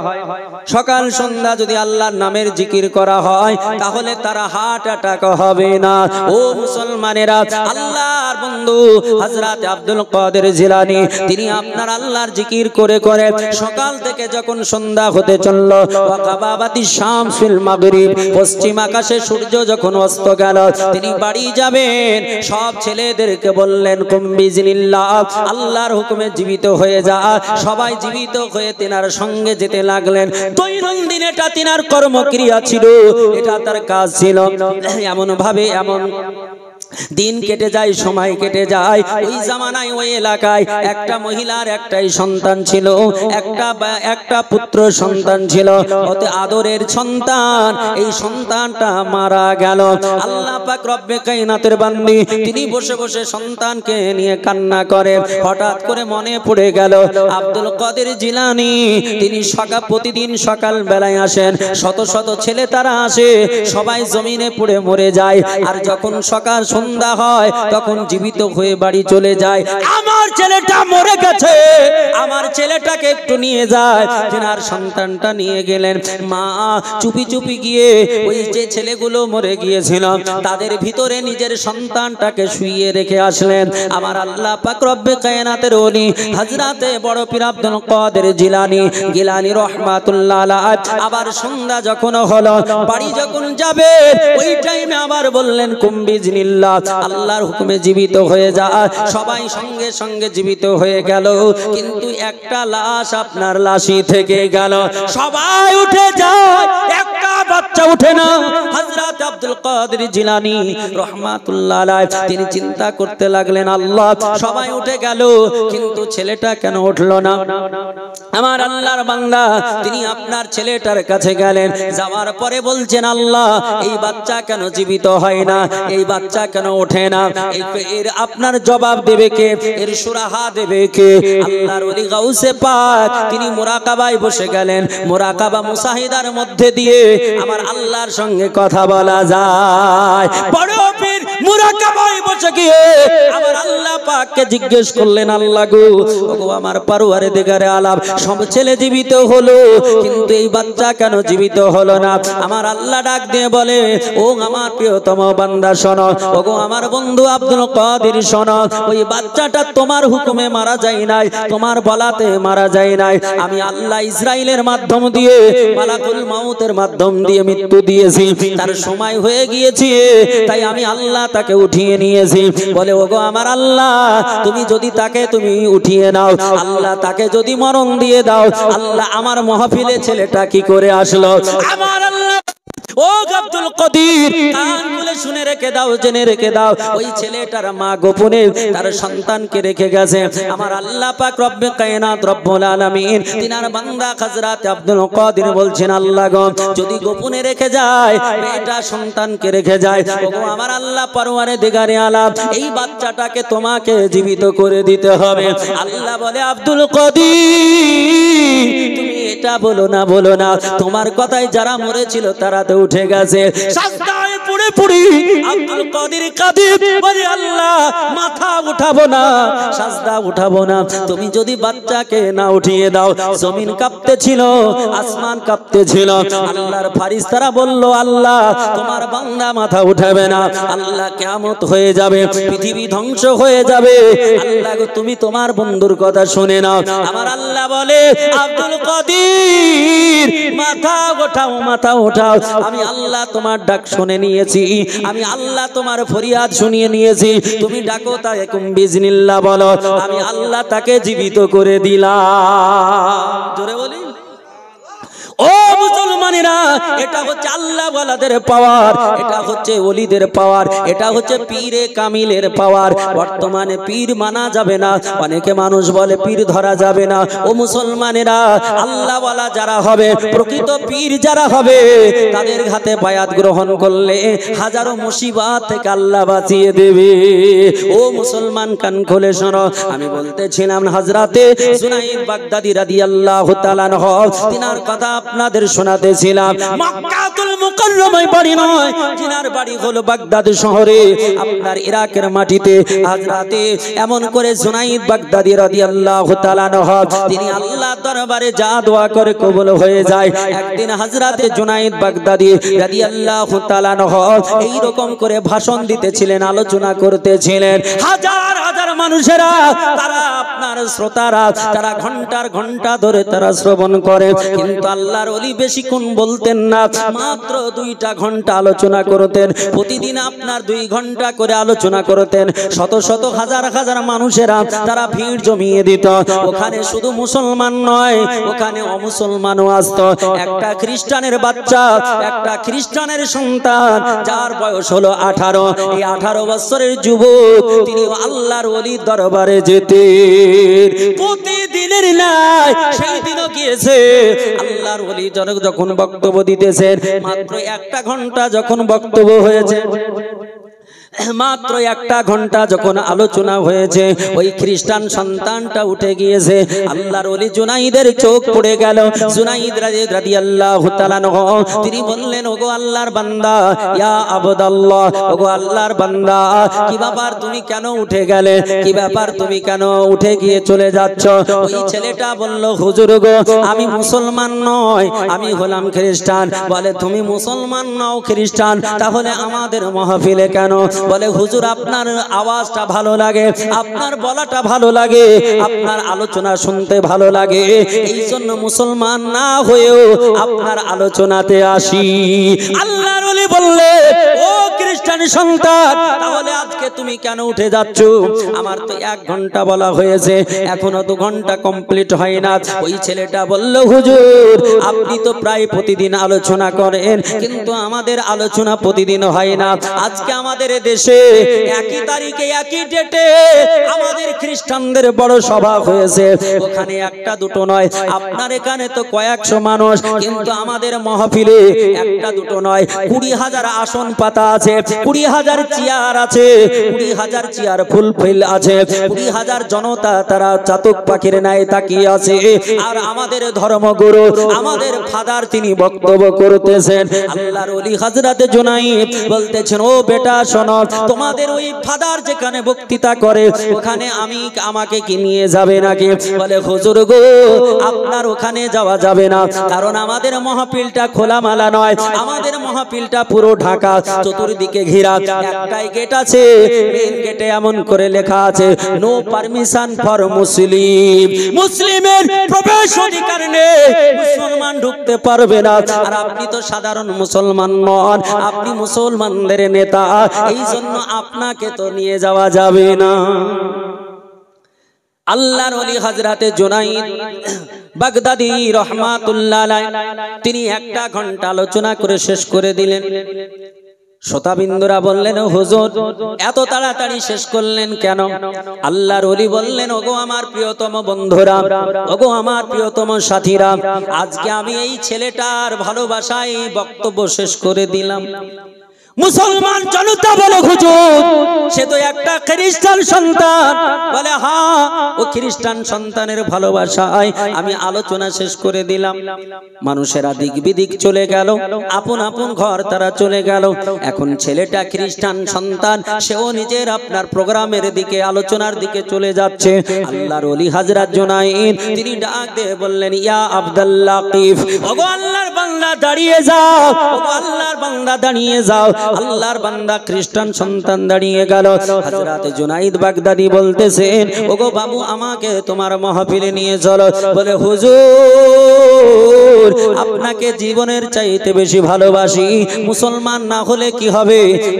A: সকাল সন্ধ্যা যদি আল্লাহর নামের জিকির করা হয়, তাহলে তারা হার্ট অ্যাটাক হবে না। ও মুসলমানেরা, আল্লাহর বন্ধু হযরত আব্দুল কাদের জিলানী, তিনি আপনার আল্লাহর জিকির করে করে সকাল থেকে যখন সন্ধ্যা হতে চলল, ওয়াকাবাবাতি শামসুল মাগরিব, পশ্চিম আকাশে সূর্য যখন অস্ত গেল, তিনি বাড়ি যাবেন। সব ছেলেদেরকে বললেন, কুম বিজনিল্লাহ, আল্লাহর হুকুমে জীবিত হয়ে যা। সবাই জীবিত হয়ে তেনার সঙ্গে যেতে লাগলেন। দৈনন্দিন এটা তিনার কর্মক্রিয়া ছিল, এটা তার কাজ ছিল। এমন ভাবে এমন দিন কেটে যায়, সময় কেটে যায়। ওই জামানায় ওই এলাকায় একটা মহিলার একটাই সন্তান ছিল, একটা পুত্র সন্তান ছিল, অতি আদরের সন্তান। এই সন্তানটা মারা গেল। আল্লাহ পাক রব্বে কায়নাতের বান্দি, তিনি বসে বসে সন্তানকে নিয়ে কান্না করে। হঠাৎ করে মনে পড়ে গেল আব্দুল কাদের জিলানী, তিনি প্রতিদিন সকাল বেলায় আসেন, শত শত ছেলে তারা আসে, সবাই জমিনে পড়ে মরে যায়। আর যখন সকাল সন্ধ্যা হয় তখন জীবিত হয়ে বাড়ি চলে যায়। আমার ছেলেটা মরে গেছে, আমার ছেলেটাকে একটু নিয়ে যায়। তেনার সন্তানটা নিয়ে গেলেন। মা চুপি চুপি গিয়ে ওই যে ছেলেগুলো মরে গিয়েছিল তাদের ভিতরে নিজের সন্তানটাকে শুইয়ে রেখে আসলেন। আমার আল্লাহ পাক রব্বে কায়নাতের ওলি হযরতে বড় পীর আব্দুল কাদের জিলানী গিলানী রাহমাতুল্লাহ আলাইহি আবার সন্ধ্যা যখন হলো, বাড়ি যখন যাবে, ওই টাইমে আবার বললেন, কুম বিজনিল্লাহ, আল্লাহর হুকুমে জীবিত হয়ে যা। সবাই সঙ্গে সঙ্গে জীবিত হয়ে গেল, কিন্তু একটা লাশ আপনার লাশই থেকে গেল। সবাই উঠে যায়, একটা একটা বাচ্চা ওঠে না। হযরত আব্দুল কাদের জিলানী রাহমাতুল্লাহ আলাইহি তিনি চিন্তা করতে লাগলেন, আল্লাহ সবাই উঠে গেল কিন্তু ছেলেটা কেন উঠলো না? আমার আল্লাহর বান্দা তিনি আপনার ছেলেটার কাছে গেলেন, যাওয়ার পরে বলছেন, আল্লাহ এই বাচ্চা কেন জীবিত হয় না, এই বাচ্চা কেন ওঠে না, এর আপনার জবাব দেবে কে, এর সুরাহা দেবে কে? আল্লাহর ওলি গাউসে পাক তিনি মুরাকাবায় বসে গেলেন। মুরাকাবা মুসাহিদার মধ্যে দিয়ে আমার আল্লাহর সঙ্গে কথা বলা যায়। বড় পীর মুরাকাবায় বসে গিয়ে আমার আল্লাহ পাককে জিজ্ঞেস করলেন, আল্লাহ গো, ওগো আমার পরওয়ারদিগারে আলাম, সব ছেলে জীবিত হলো কিন্তু এই বাচ্চা কেন জীবিত হলো না? আমার আল্লাহ ডাক দিয়ে বলে, ও আমার প্রিয়তম বান্দা শোনো, ওগো আমার বন্ধু আব্দুল কাদের শোনো, ওই বাচ্চাটা তোমার হুকুমে মারা যায় নাই, তোমার বলাতে মারা যায় নাই। আমি আল্লাহ ইসরাইলের মাধ্যম দিয়ে, মালাকুল মাউতের মাধ্যম দিয়ে মৃত্যু দিয়েছি, তার সময় হয়ে গিয়েছে, তাই আমি আল্লাহ তাকে উঠিয়ে নিয়েছি। বলে, ওগো আমার আল্লাহ, তুমি যদি তাকে তুমি উঠিয়ে নাও, আল্লাহ তাকে যদি মরণ দিয়ে দাও, আল্লাহ আমার মাহফিলে ছেলেটা কি করে আসলো? আমার আল্লাহ, ও আব্দুল কাদের, কান খুলে শুনে রেখে দাও, জেনে রেখে দাও, ওই ছেলেটার মা গোপনে তার সন্তানকে রেখে গেছে। আমার আল্লাহ পাক রব্বে কায়নাত রব্বুল আলামিন তিনার বান্দা হযরত আব্দুল কাদের বলছেন, আল্লাহ গো, যদি গোপনে রেখে যায়, মেয়েটা সন্তানকে রেখে যায়, ওগো আমার আল্লাহ পরওয়ারদিগারে আলাম, এই বাচ্চাটাকে তোমাকে জীবিত করে দিতে হবে। আল্লাহ বলে, আব্দুল কাদের, তুমি এটা বলো না, বলো না, তোমার কথায় যারা মরেছিল তারা তো উঠে গেছে। সাজদায় পড়ে পড়ে আব্দুল কাদের কাঁদে, বলে, আল্লাহ মাথা উঠাবো না, সাজদা উঠাবো না, তুমি যদি বাচ্চাকে না উঠিয়ে দাও। জমিন কাঁপতেছিল, আসমান কাঁপতেছিল। আল্লাহর ফারিস্তারা বলল, আল্লাহ তোমার বান্দা মাথা উঠাবে না, আল্লাহ কিয়ামত হয়ে যাবে, পৃথিবী ধ্বংস হয়ে যাবে। আল্লাহ গো, তুমি তোমার বন্ধুর কথা শুনে নাও। আমার আল্লাহ বলে, আব্দুল কাদের মাথা ওঠাও, মাথা ওঠাও, আমি আল্লাহ তোমার ডাক শুনে নিয়েছি, আমি আল্লাহ তোমার ফরিয়াদ শুনিয়ে নিয়েছি, তুমি ডাকো তাকে বিজনিল্লাহ বলো, আমি আল্লাহ তাকে জীবিত করে দিলাম। জোরে বলি, ও মুসলমানেরা, এটা হচ্ছে আল্লাহ ওয়ালাদের পাওয়ার, এটা হচ্ছে ওলিদের পাওয়ার, এটা হচ্ছে পীরে কামিলের পাওয়ার। বর্তমানে পীর মানা যাবে না, অনেকে মানুষ বলে পীর ধরা যাবে না। ও মুসলমানেরা, আল্লাহ ওয়ালা যারা হবে, প্রকৃত পীর যারা হবে, তাদের হাতে বায়াত গ্রহণ করলে হাজারো মুসিবত থেকে আল্লাহ বাঁচিয়ে দেবে। ও মুসলমান, কান খুলে শোনো, আমি বলতেছিলাম হযরতে জুনাইদ বাগদাদী রাদিয়াল্লাহু তাআলা আনহু, তিনার কথা আপনাদের শোনাতেছিলাম। মক্কাতুল মুকাররমায় বাড়ি নয়, জিনার বাড়ি হলো বাগদাদ শহরে, আপনার ইরাকের মাটিতে। হযরতে এমন করে জুনাইদ বাগদাদী রাদিয়াল্লাহু তাআলা আনহু, তিনি আল্লাহর দরবারে যা দোয়া করে কবুল হয়ে যায়। একদিন হযরতে জুনাইদ বাগদাদী রাদিয়াল্লাহু তাআলা আনহু এই রকম করে ভাষণ দিতেছিলেন, আলোচনা করতেছিলেন। হাজার হাজার মানুষেরা, তারা আপনার শ্রোতারা, তারা ঘন্টার ঘন্টা ধরে তারা শ্রবণ করে, কিন্তু আল্লাহর ওলি বেশিক্ষণ বলতেন না, মাত্র 2টা ঘন্টা আলোচনা করতেন। প্রতিদিন আপনার 2 ঘন্টা করে আলোচনা করতেন। শত শত হাজার হাজার মানুষেরা তারা ভিড় জমিয়ে দিত। ওখানে শুধু মুসলমান নয়, ওখানে অমুসলমানও আসতো। একটা খ্রিস্টানের বাচ্চা, একটা খ্রিস্টানের সন্তান, যার বয়স হলো 18, এই 18 বছরের যুবক, তিনি আল্লাহর ওলির দরবারে যেতেন। প্রতিদিনের ন্যায় সেই দিনও গিয়েছে। আল্লাহর ওলি যখন বক্তব্য দিতেছেন, মাত্র 1টা ঘন্টা যখন বক্তব্য হয়েছে, মাত্র 1টা ঘন্টা যখন আলোচনা হয়েছে, ওই খ্রিস্টান সন্তানটা উঠে গিয়েছে। আল্লাহর ওলি জুনাইদের চোখ পড়ে গেল। জুনাইদ রাদিয়াল্লাহু তাআলা আনহু তিনি বললেন, ওগো আল্লাহর বান্দা, ইয়া আবদাল্লাহ, ওগো আল্লাহর বান্দা, কি ব্যাপার তুমি কেন উঠে গেলে? কি ব্যাপার তুমি কেন উঠে গিয়ে চলে যাচ্ছ? ওই ছেলেটা বলল, হুজুর গো, আমি মুসলমান নয়, আমি হলাম খ্রিস্টান। বলে, তুমি মুসলমান নও, খ্রিস্টান, তাহলে আমাদের মাহফিলে কেন? বলে হুজুর আপনার আওয়াজটা ভালো লাগে, আপনার বলাটা ভালো লাগে, আপনার আলোচনা শুনতে ভালো লাগে, এই জন্য মুসলমান না হয়েও আপনার আলোচনাতে আসি। আল্লাহর ওলি বললে, ও খ্রিস্টান সন্তান, তাহলে আজকে তুমি কেন উঠে যাচ্ছ? আমার তো 1 ঘন্টা বলা হয়েছে, এখনো 2 ঘন্টা কমপ্লিট হয় না। ওই ছেলেটা বলল, হুজুর আপনি তো প্রায় প্রতিদিন আলোচনা করেন, কিন্তু আমাদের আলোচনা প্রতিদিন হয় না। আজকে আমাদের দেশে একই তারিখে একই ডেটে আমাদের খ্রিস্টানদের বড় সভা হয়েছে, ওখানে 1টা 2টো নয়, আপনার এখানে তো কয়েকশো মানুষ, কিন্তু আমাদের মাহফিলে 1টা 2টো নয়, 20,000 আসন পাতা আছে, 20,000 চেয়ার আছে, 20,000 চেয়ার ফুলফিল আছে, 20,000 জনতা তারা চাতক পাখির ন্যায় তাকিয়ে আছে। আর আমাদের ধর্মগুরু, আমাদের ফাদার, তিনি বক্তব্য করতেছেন। আল্লাহর ওলি হযরত জুনাইদ বলতেছেন, ও বেটা শোনো, তোমাদের ওই ফাদার যেখানে বক্তৃতা করে ওখানে আমাকে কি নিয়ে যাবে নাকি? বলে, হুজুর গো আপনার ওখানে যাওয়া যাবে না, কারণ আমাদের মাহফিলটা খোলামেলা নয়, আমাদের মাহফিলটা পুরো ঢাকা, চতুর্দিকে ঘেরা, একটাই গেট আছে, মেইন গেটে এমন করে লেখা আছে, নো পারমিশন ফর মুসলিম, মুসলিমের প্রবেশ অধিকার নেই, মুসলমান ঢুকতে পারবে না। আর আপনি তো সাধারণ মুসলমান নন, আপনি মুসলমানদের নেতা, এই জন্য আপনাকে তো নিয়ে যাওয়া যাবে না। আল্লাহর ওলি হযরত জুনাইদ বাগদাদী রাহমাতুল্লাহ আলাইহি তিনি 1টা ঘন্টা আলোচনা করে শেষ করে দিলেন। শ্রোতাবিন্দুরা বললেন, হুজুর এত তাড়াতাড়ি শেষ করলেন কেন? আল্লাহর ওলি বললেন, ওগো আমার প্রিয়তম বন্ধুরা, ওগো আমার প্রিয়তম সাথীরা, আজকে আমি এই ছেলেটার ভালোবাসায় বক্তব্য শেষ করে দিলাম। মুসলমান জনতা বলে, হুজুর সে তো একটা খ্রিস্টান সন্তান। বলে, হ্যাঁ ও খ্রিস্টান সন্তানের ভালোবাসায় আমি আলোচনা শেষ করে দিলাম। মানুষেরা দিক বিদিক চলে গেল, আপন আপন ঘর তারা চলে গেল। এখন ছেলেটা খ্রিস্টান সন্তান, সেও নিজের আপনার প্রোগ্রামের দিকে, আলোচনার দিকে চলে যাচ্ছে। আল্লাহর ওলি হযরত জুনাইদ তিনি ডাক দিয়ে বললেন, ইয়া আব্দুল লাতিফ, ওগো আল্লাহর বান্দা দাঁড়িয়ে যাও, ওগো আল্লাহর বান্দা দাঁড়িয়ে যাও। আল্লাহর বান্দা খ্রিস্টান সন্তান দাঁড়িয়ে গেল। হযরত জুনাইদ বাগদাদী বলতেছেন, ওগো বাবু আমাকে তোমার মাহফিলে নিয়ে চলো। বলে, হুজুর আপনাকে জীবনের চাইতে বেশি ভালোবাসি, মুসলমান না হলে কি হবে,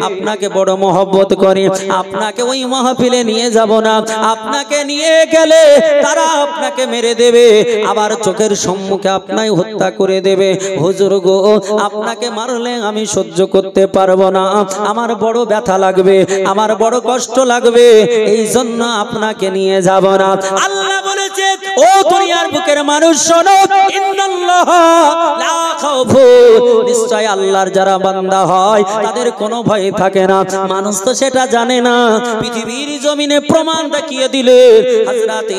A: আপনাকে বড় মহব্বত করি, আপনাকে ওই মাহফিলে নিয়ে যাব না, আপনাকে নিয়ে গেলে তারা আপনাকে মেরে দেবে, আবার চোখের সম্মুখে আপনাই হত্যা করে দেবে। হুজুর গো আপনাকে মারলে আমি সহ্য করতে পারবো না, আমার বড় ব্যথা লাগবে, আমার বড় কষ্ট লাগবে, এই জন্য আপনাকে নিয়ে যাব না। আল্লাহ বলেছে, ও দুনিয়ার বুকের মানুষ শোনো, ইন্নাল্লাহ লা খাউফুন, নিশ্চয় আল্লাহর যারা বান্দা হয় তাদের কোনো ভয় থাকে না। মানুষ তো সেটা জানে না, পৃথিবীর জমিনে প্রমাণ দেখিয়ে দিলে হযরত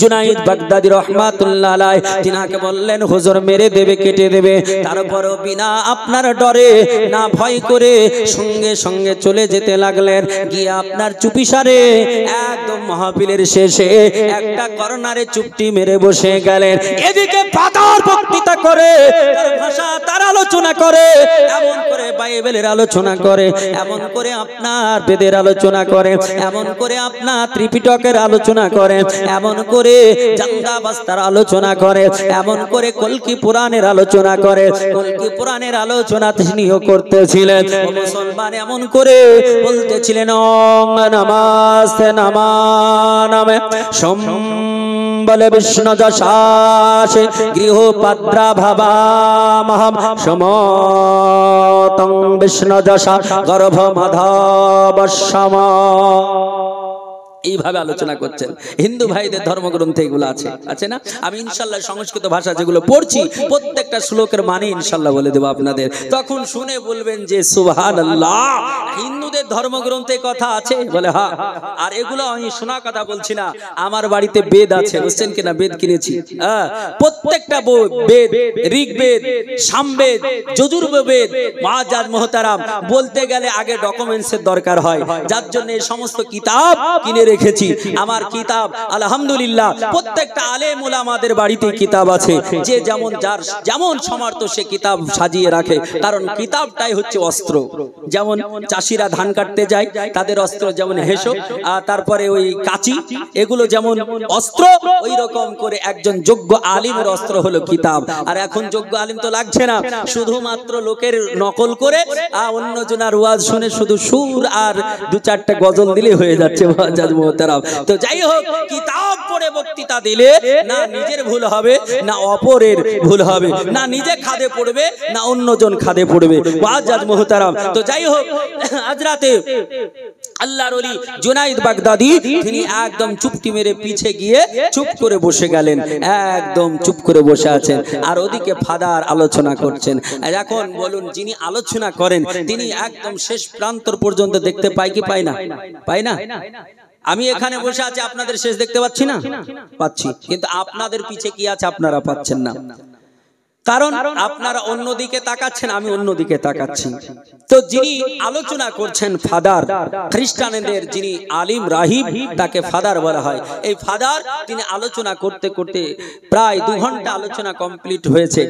A: জুনাইদ বাগদাদী রাহমাতুল্লাহ আলাইহি তিনাকে বললেন, হুজুর মেরে দেবে, কেটে দেবে, তারপরও বিনা আপনার ডরে না ভয় করে সঙ্গে সঙ্গে চলে যেতে লাগলেন। গিয়ে আপনার চুপিসারে একদম মাহফিলের শেষে একটা কর্নারে চুপটি মেরে বসে গেলেন। এদিকে ফাদার বক্তৃতা করে, তার ভাষা তার আলোচনা করে, এমন করে বাইবেলের আলোচনা করে, এমন করে আপনার বেদের আলোচনা করে, এমন করে আপনার ত্রিপিটকের আলোচনা করে, এমন করে জান্দাবাস্তার আলোচনা করে, এমন করে কলকি পুরাণের আলোচনা করে। কলকি পুরাণের আলোচনা তিনিও করতেছিলেন। মুসলমান এমন করে বলতেছিলেন, ওং নমস্তে নমানামে সম্বলে বিষ্ণু যশাসে গৃহ পাদ্রা ভাবামহম সমতং বিষ্ণু যশা গর্ভ মাধবশ্যম। এইভাবে আলোচনা করছেন। হিন্দু ভাইদের ধর্মগ্রন্থে এগুলো আছে না? আমি ইনশাআল্লাহ সংস্কৃত ভাষা যেগুলো পড়ছি প্রত্যেকটা শ্লোকের মানে ইনশাআল্লাহ বলে দেব আপনাদের, তখন শুনে বলবেন যে সুবহানাল্লাহ, হিন্দুদের ধর্মগ্রন্থে কথা আছে। বলে হ্যাঁ। আর এগুলো আমি শোনা কথা বলছি না, আমার বাড়িতে বেদ আছে, বুঝছেন কিনা, বেদ কিনেছি। প্রত্যেকটা বেদ, ঋগ্বেদ, সামবেদ, যজুর্বেদ, মুআজ্জাজ মুহতারাম, বলতে গেলে আগে ডকুমেন্টসের দরকার হয়, যার জন্য এই সমস্ত কিতাব কিনে দেখেছি আমার কিতাব আলহামদুলিল্লাহ প্রত্যেকটা আলেম ওলামাদের বাড়িতে কিতাব আছে, যে যেমন যার যেমন সমর্থ সে কিতাব সাজিয়ে রাখে, কারণ কিতাবটাই হচ্ছে অস্ত্র। যেমন চাষিরা ধান কাটতে যায় তাদের অস্ত্র যেমন হেসো আর তারপরে ওই কাঁচি, এগুলো যেমন অস্ত্র, ওই রকম করে একজন যোগ্য আলিমের অস্ত্র হলো কিতাব। আর এখন যোগ্য আলিম তো লাগছে না, শুধুমাত্র লোকের নকল করে অন্য জনার ওয়াজ শুনে শুধু সুর আর দু চারটা গজল দিলে হয়ে যাচ্ছে মুআজ্জাজ মুহতারাম। তো যাই হোক, কিতাব পড়ে বক্তৃতা দিলে না নিজের ভুল হবে না অপরের ভুল হবে, না নিজে খাদে পড়বে না অন্যজন খাদে পড়বে মুআজ্জাজ মুহতারাম। তো যাই হোক, আজ রাতে আল্লাহর ওলি জুনাইদ বাগদাদি তিনি একদম চুপটি মেরে পিছে গিয়ে চুপ করে বসে গেলেন, একদম চুপ করে বসে আছেন। আর ওদিকে ফাদার আলোচনা করছেন। এখন বলুন, যিনি আলোচনা করেন তিনি একদম শেষ প্রান্তর পর্যন্ত দেখতে পায় কি পায় না? পায় না? আমি এখানে বসে আছি, আপনাদের শেষ দেখতে পাচ্ছি না? পাচ্ছি, কিন্তু আপনাদের পিছে কি আছে আপনারা পাচ্ছেন না, কারণ আপনারা অন্যদিকে তাকাচ্ছেন, আমি অন্যদিকে তাকাচ্ছি। তো যিনি আলোচনা করছেন ফাদার, খ্রিস্টানদের যিনি আলিম রাহিব তাকে ফাদার বলা হয়। এই ফাদার তিনি আলোচনা করতে করতে প্রায় 2 ঘন্টা আলোচনা কমপ্লিট হয়েছে।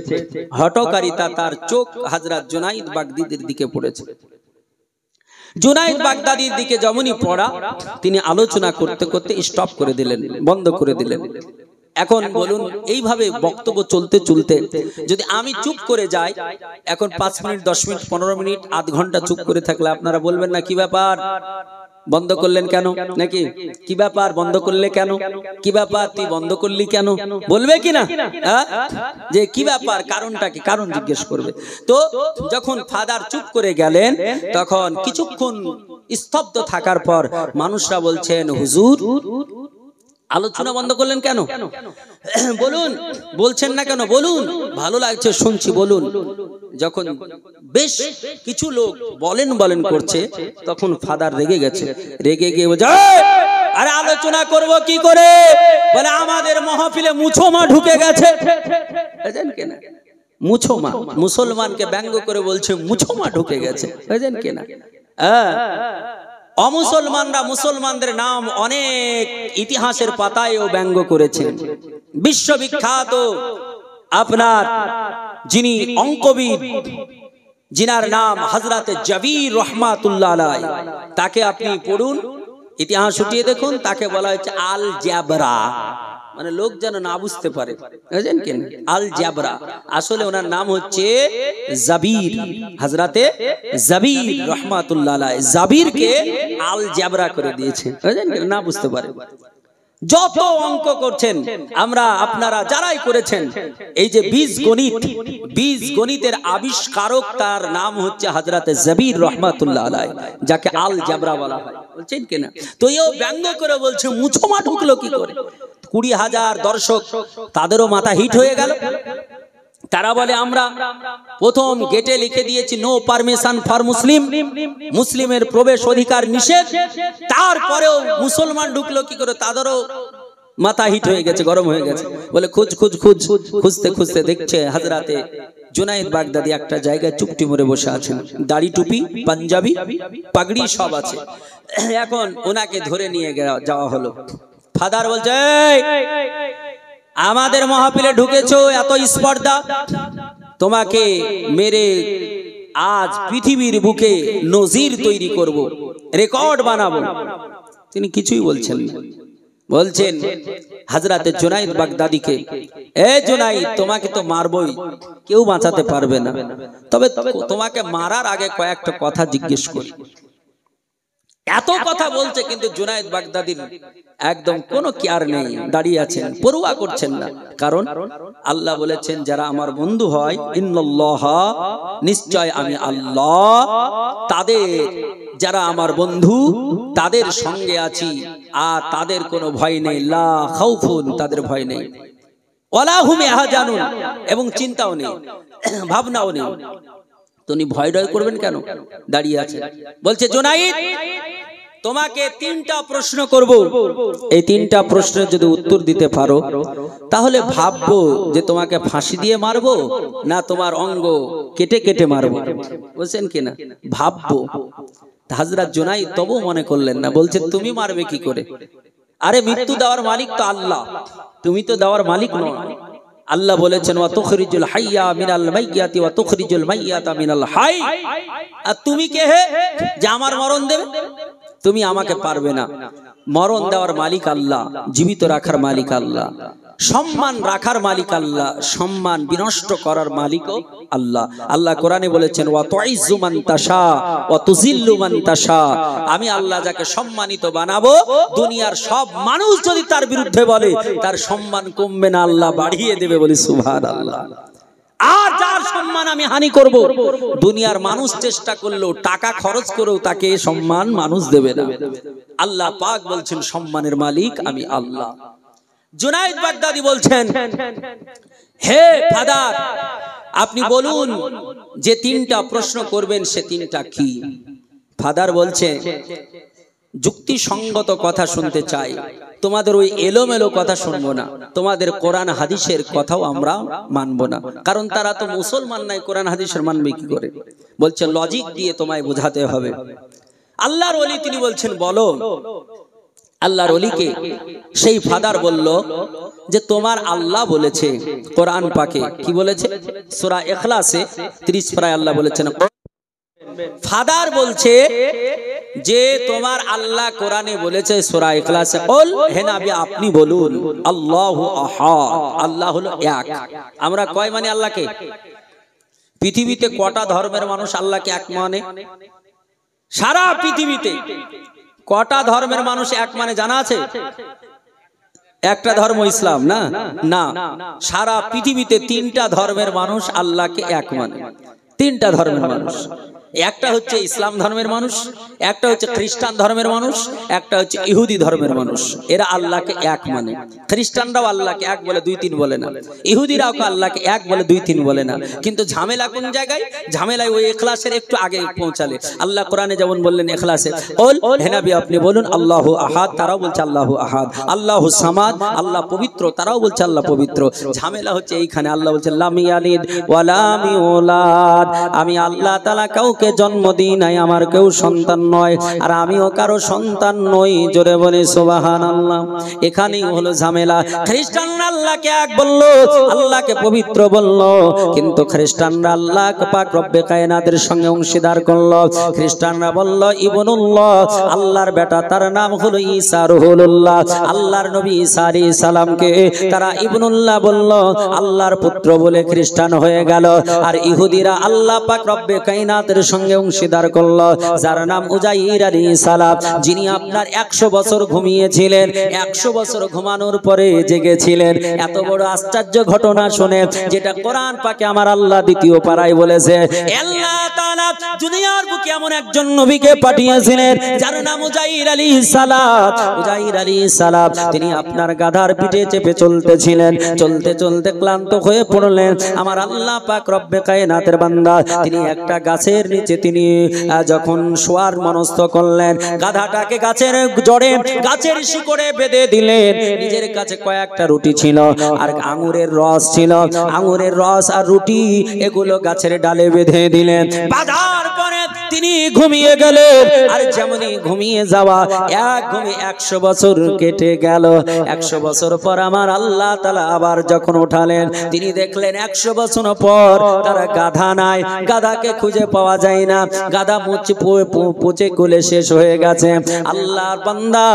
A: হঠকারিতা তার চোখ হযরত জুনাইদ বাগদাদির দিকে পড়েছে। জুনাইদ বাগদাদির দিকে যেমনই পড়া, তিনি আলোচনা করতে করতে স্টপ করে দিলেন, বন্ধ করে দিলেন। এখন বলুন, এইভাবে বক্তব্য চলতে চলতে যদি আমি চুপ করে যাই, এখন 5 মিনিট 10 মিনিট 15 মিনিট আধ ঘন্টা চুপ করে থাকলে আপনারা বলবেন না কি ব্যাপার বন্ধ করলেন কেন, নাকি কি ব্যাপার বন্ধ করলে কেন, কি ব্যাপার তুই বন্ধ করলি কেন, বলবে কি না? যে কি ব্যাপার, কারণটা কি, কারণ জিজ্ঞেস করবে। তো যখন ফাদার চুপ করে গেলেন, তখন কিছুক্ষণ স্তব্ধ থাকার পর মানুষরা বলছেন, হুজুর আলোচনা বন্ধ করলেন কেন? বলুন, বলছেন না কেন? বলুন, ভালো লাগছে শুনছি, বলুন। যখন বেশ কিছু লোক বলেন বলেন করছে, তখন ফাদার রেগে গেছে। রেগে গিয়ে বলছে, আরে আলোচনা করব কি করে? বলে আমাদের মাহফিলে মুছোমা ঢুকে গেছে। বুঝেন কিনা? মুছোমা, মুসলমানকে ব্যঙ্গ করে বলছে মুছোমা ঢুকে গেছে। বুঝেন কিনা? অমুসলমানরা মুসলমানদের নাম অনেক ইতিহাসের পাতায়ও ব্যঙ্গ করেছেন। বিশ্ববিখ্যাত আপনার যিনি অঙ্কবিদ, যিনার নাম হযরত জাবির রহমাতুল্লাহ আলাইহি, তাকে আপনি পড়ুন, ইতিহাস উঠিয়ে দেখুন, তাকে বলা হচ্ছে আল জাবরা। মানে লোক যেন না বুঝতে পারে, বুঝেন কি? আল জাবরা, আসলে ওনার নাম হচ্ছে জাবির, হযরতে জাবির রহমাতুল্লাহ আলাইহি। জাবিরকে আল জাবরা করে দিয়েছে, বুঝেন কি? না বুঝতে পারে। যত অঙ্ক করছেন আমরা, আপনারা যারাই করেছেন, এই যে বীজ গণিতের আবিষ্কারক, তার নাম হচ্ছে হযরত জাবির রহমাতুল্লাহ আলাইহি, যাকে আল জাবরা বলা হয়, বলছেন কিনা? তো এও ব্যঙ্গ করে বলছে মুছোমা ঢুকলো কি করে। 20,000 দর্শক, তাদেরও মাথা হিট হয়ে গেল। তারা বলে আমরা প্রথম গেটে লিখে দিয়েছি নো পারমিশন ফর মুসলিম, মুসলিমের প্রবেশ অধিকার নিষেধ, তারপরেও মুসলমান ঢুকলো কি করে। তাদেরও মাথা হিট হয়ে গেছে, গরম হয়ে গেছে। বলে খুঁজতে খুঁজতে দেখছে হযরতে জুনাইদ বাগদাদি একটা জায়গায় চুপটি মরে বসে আছেন, দাড়ি টুপি পাঞ্জাবি পাগড়ি সব আছে। এখন ওনাকে ধরে নিয়ে যাওয়া হলো। ফাদার বলছে, আমাদের মাহফিলে ঢুকেছো, এত স্পর্ধা, তোমাকে মেরে আজ পৃথিবীর বুকে নজির তৈরি করব, রেকর্ড বানাবো। তিনি কিছুই বলছেন না। বলছেন হযরতে জুনাইদ বাগদাদিকে, এ জুনাইদ, তোমাকে তো মারবই, কেউ বাঁচাতে পারবে না, তবে তোমাকে মারার আগে কয়েকটা কথা জিজ্ঞেস করি। এত কথা বলছে, কিন্তু জুনাইদ বাগদাদির একদম কোনো কেয়ার নেই, দাঁড়িয়ে আছেন, পরোয়া করছেন না। কারণ আল্লাহ বলেছেন, যারা আমার বন্ধু হয়, ইন্নাল্লাহ, নিশ্চয় আমি আল্লাহ, তাদের, যারা আমার বন্ধু তাদের সঙ্গে আছি, আর তাদের কোনো ভয় নেই, লা খাউফুন, তাদের ভয় নেই, ওয়ালা হুম ইয়াহজানুন, এবং চিন্তাও নেই, ভাবনাও নেই। তুমি ভয় ডয় করবেন কেন? দাঁড়িয়ে আছে। বলছে, জুনাইদ, তোমাকে 3টা প্রশ্ন করব, এই 3টা প্রশ্নের যদি উত্তর দিতে পারো, তাহলে ভাববো যে তোমাকে ফাঁসি দিয়ে মারবো না তোমার অঙ্গ কেটে কেটে মারবো। বুঝছেন কিনা? ভাববো। হযরত জুনাইদ তবু মনে করলেন না, বলছে তুমি মারবে কি করে? আরে মৃত্যু দেওয়ার মালিক তো আল্লাহ, তুমি তো দেওয়ার মালিক নও। আল্লাহ বলেছেন ওয়া তুখরিজুল হাইয়া মিনাল মাইয়াতি ওয়া তুখরিজুল মাইয়াতা মিনাল হাই। আর তুমি কে হে যে আমার মরণ দেবে? তুমি আমাকে পারবে না। মরণ দেওয়ার মালিক আল্লাহ, জীবিত রাখার মালিক আল্লাহ, সম্মান রাখার মালিক আল্লাহ, সম্মান বিনষ্ট করার মালিকও আল্লাহ। আল্লাহ কোরআনে বলেছেন ওয়া তুইজ্জু মান তাশা ওয়া তুযিল্লু মান তাশা। আমি আল্লাহ যাকে সম্মানিত বানাবো, দুনিয়ার সব মানুষ যদি তার বিরুদ্ধে বলে তার সম্মান কমবে না, আল্লাহ বাড়িয়ে দেবে, বলি সুবহানাল্লাহ। আর যার সম্মান আমি হানি করব, দুনিয়ার মানুষ চেষ্টা করলেও টাকা খরচ করেও তাকে সম্মান মানুষ দেবে না। আল্লাহ পাক বলছেন সম্মানের মালিক আমি আল্লাহ। জুনাইদ বাগদাদি বলছেন হে ফাদার, আপনি বলুন যে তিনটা প্রশ্ন করবেন সে তিনটা কি? ফাদার বলছে যুক্তিসঙ্গত কথা শুনতে চাই, তোমাদের ওই এলোমেলো কথা শুনবো না, তোমাদের কোরআন হাদিসের কথাও আমরা মানবো না, কারণ তারা তো মুসলমান নাই, কোরআন হাদিসের মানবে কি করে? বলছে লজিক দিয়ে তোমায় বোঝাতে হবে। আল্লাহর ওলি তিনি বলছেন বলো। আল্লাহর ওলিকে সেই ফাদার বলল যে তোমার আল্লাহ বলেছে কোরআন পাকে, কি বলেছে? সূরা ইখলাসে 30 পারায় আল্লাহ বলেছেন। ফাদার বলছে যে তোমার আল্লাহ কোরআনে বলেছে সূরা ইখলাসে কুল, হে নবী আপনি বলুন আল্লাহু আহাদ, আল্লাহ হলো এক। আমরা কয় মানে আল্লাহকে? পৃথিবীতে কটা ধর্মের মানুষ আল্লাহকে এক মানে? সারা পৃথিবীতে কটা ধর্মের মানুষ এক মানে জানা আছে? একটা ধর্ম ইসলাম না, না, সারা পৃথিবীতে 3টা ধর্মের মানুষ আল্লাহকে এক মানে। 3টা ধর্মের মানুষ, একটা হচ্ছে ইসলাম ধর্মের মানুষ, একটা হচ্ছে খ্রিস্টান ধর্মের মানুষ, একটা হচ্ছে ইহুদি ধর্মের মানুষ। এরা আল্লাহকে এক মানে। খ্রিস্টানরাও আল্লাহকে এক বলে 2-3 বলে না, ইহুদিরাও আল্লাহকে এক বলে 2-3 বলে না। কিন্তু ঝামেলা কোন জায়গায়? ঝামেলায় ওই ইখলাসের একটু আগে পৌঁছালে। আল্লাহ কোরআনে যেমন বললেন ইখলাসে কুল, হে নবী আপনি বলুন আল্লাহু আহাদ, তারাও বলছে আল্লাহু আহাদ। আল্লাহু সামাদ, আল্লাহ পবিত্র, তারাও বলছে আল্লাহ পবিত্র। ঝামেলা হচ্ছে এইখানে। আল্লাহ বলছে লাম ইয়ালিদ ওয়া লাম ইউলাদ, আমি আল্লাহ তাআলা কাউকে জন্ম দিই নাই, আমার কেউ সন্তান নয়, আর আমিও কারো সন্তান নই। জোরে বলে সুবহানাল্লাহ। এখানেই হলো ঝামেলা। খ্রিস্টানরা আল্লাহকে এক বললো, আল্লাহকে পবিত্র বললো, কিন্তু খ্রিস্টানরা আল্লাহ পাক রব্বে কায়নাতের সঙ্গে অংশীদার করলো। খ্রিস্টানরা বললো ইবনুল্লাহ, আল্লাহর বেটা, তার নাম হলো ঈসা রুহুল্লাহ। আল্লাহর নবী ঈসা আলাইহিস সালামকে তারা ইবনুল্লাহ বললো, আল্লাহর পুত্র বলে খ্রিস্টান হয়ে গেল। আর ইহুদিরা আল্লাহ পাক রব্বে কায়নাতের সঙ্গে অংশীদার করলো, যার নাম উজাইর আলাইহিস সালাম, যিনি আপনার 100 বছর ঘুমিয়েছিলেন, 100 বছর ঘুমানোর পরে জেগেছিলেন। এত বড় আশ্চর্য ঘটনা শুনে, যেটা কোরআন পাকে আমার আল্লাহ 2য় পারায় বলেছে, আল্লাহ তাআলা দুনিয়ার বুকে এমন একজন নবীকে পাঠিয়েছিলেন যার নাম উজাইর আলাইহিস সালাম। উজাইর আলাইহিস সালাম তিনি আপনার গাধার পিঠে চেপে চলতেছিলেন, চলতে চলতে ক্লান্ত হয়ে পড়লেন। আমার আল্লাহ পাক রব্বে কায়নাতের বান্দা তিনি একটা গাছের নিচে তিনি যখন শোয়ার মনস্থ করলেন, গাধাটাকে গাছের জড়ে, গাছের শিকড়ে বেঁধে দিলেন। নিজের কাছে কয়েকটা রুটি ছিল আর আঙুরের রস ছিল, আঙুরের রস আর রুটি এগুলো গাছের ডালে বেঁধে দিলেন। বাঁধার পরে তিনি ঘুমিয়ে গেলেন। আর যেমনই ঘুমিয়ে যাওয়া, এক ঘুমে 100 বছর কেটে গেল। 100 বছর পর আমার আল্লাহ তাআলা আবার যখন উঠালেন, তিনি দেখলেন 100 বছর পর তার গাধা নাই, গাধাকে খুঁজে পাওয়া যায় না, গাধা পচে গলে শেষ হয়ে গেছে। আল্লাহর বান্দা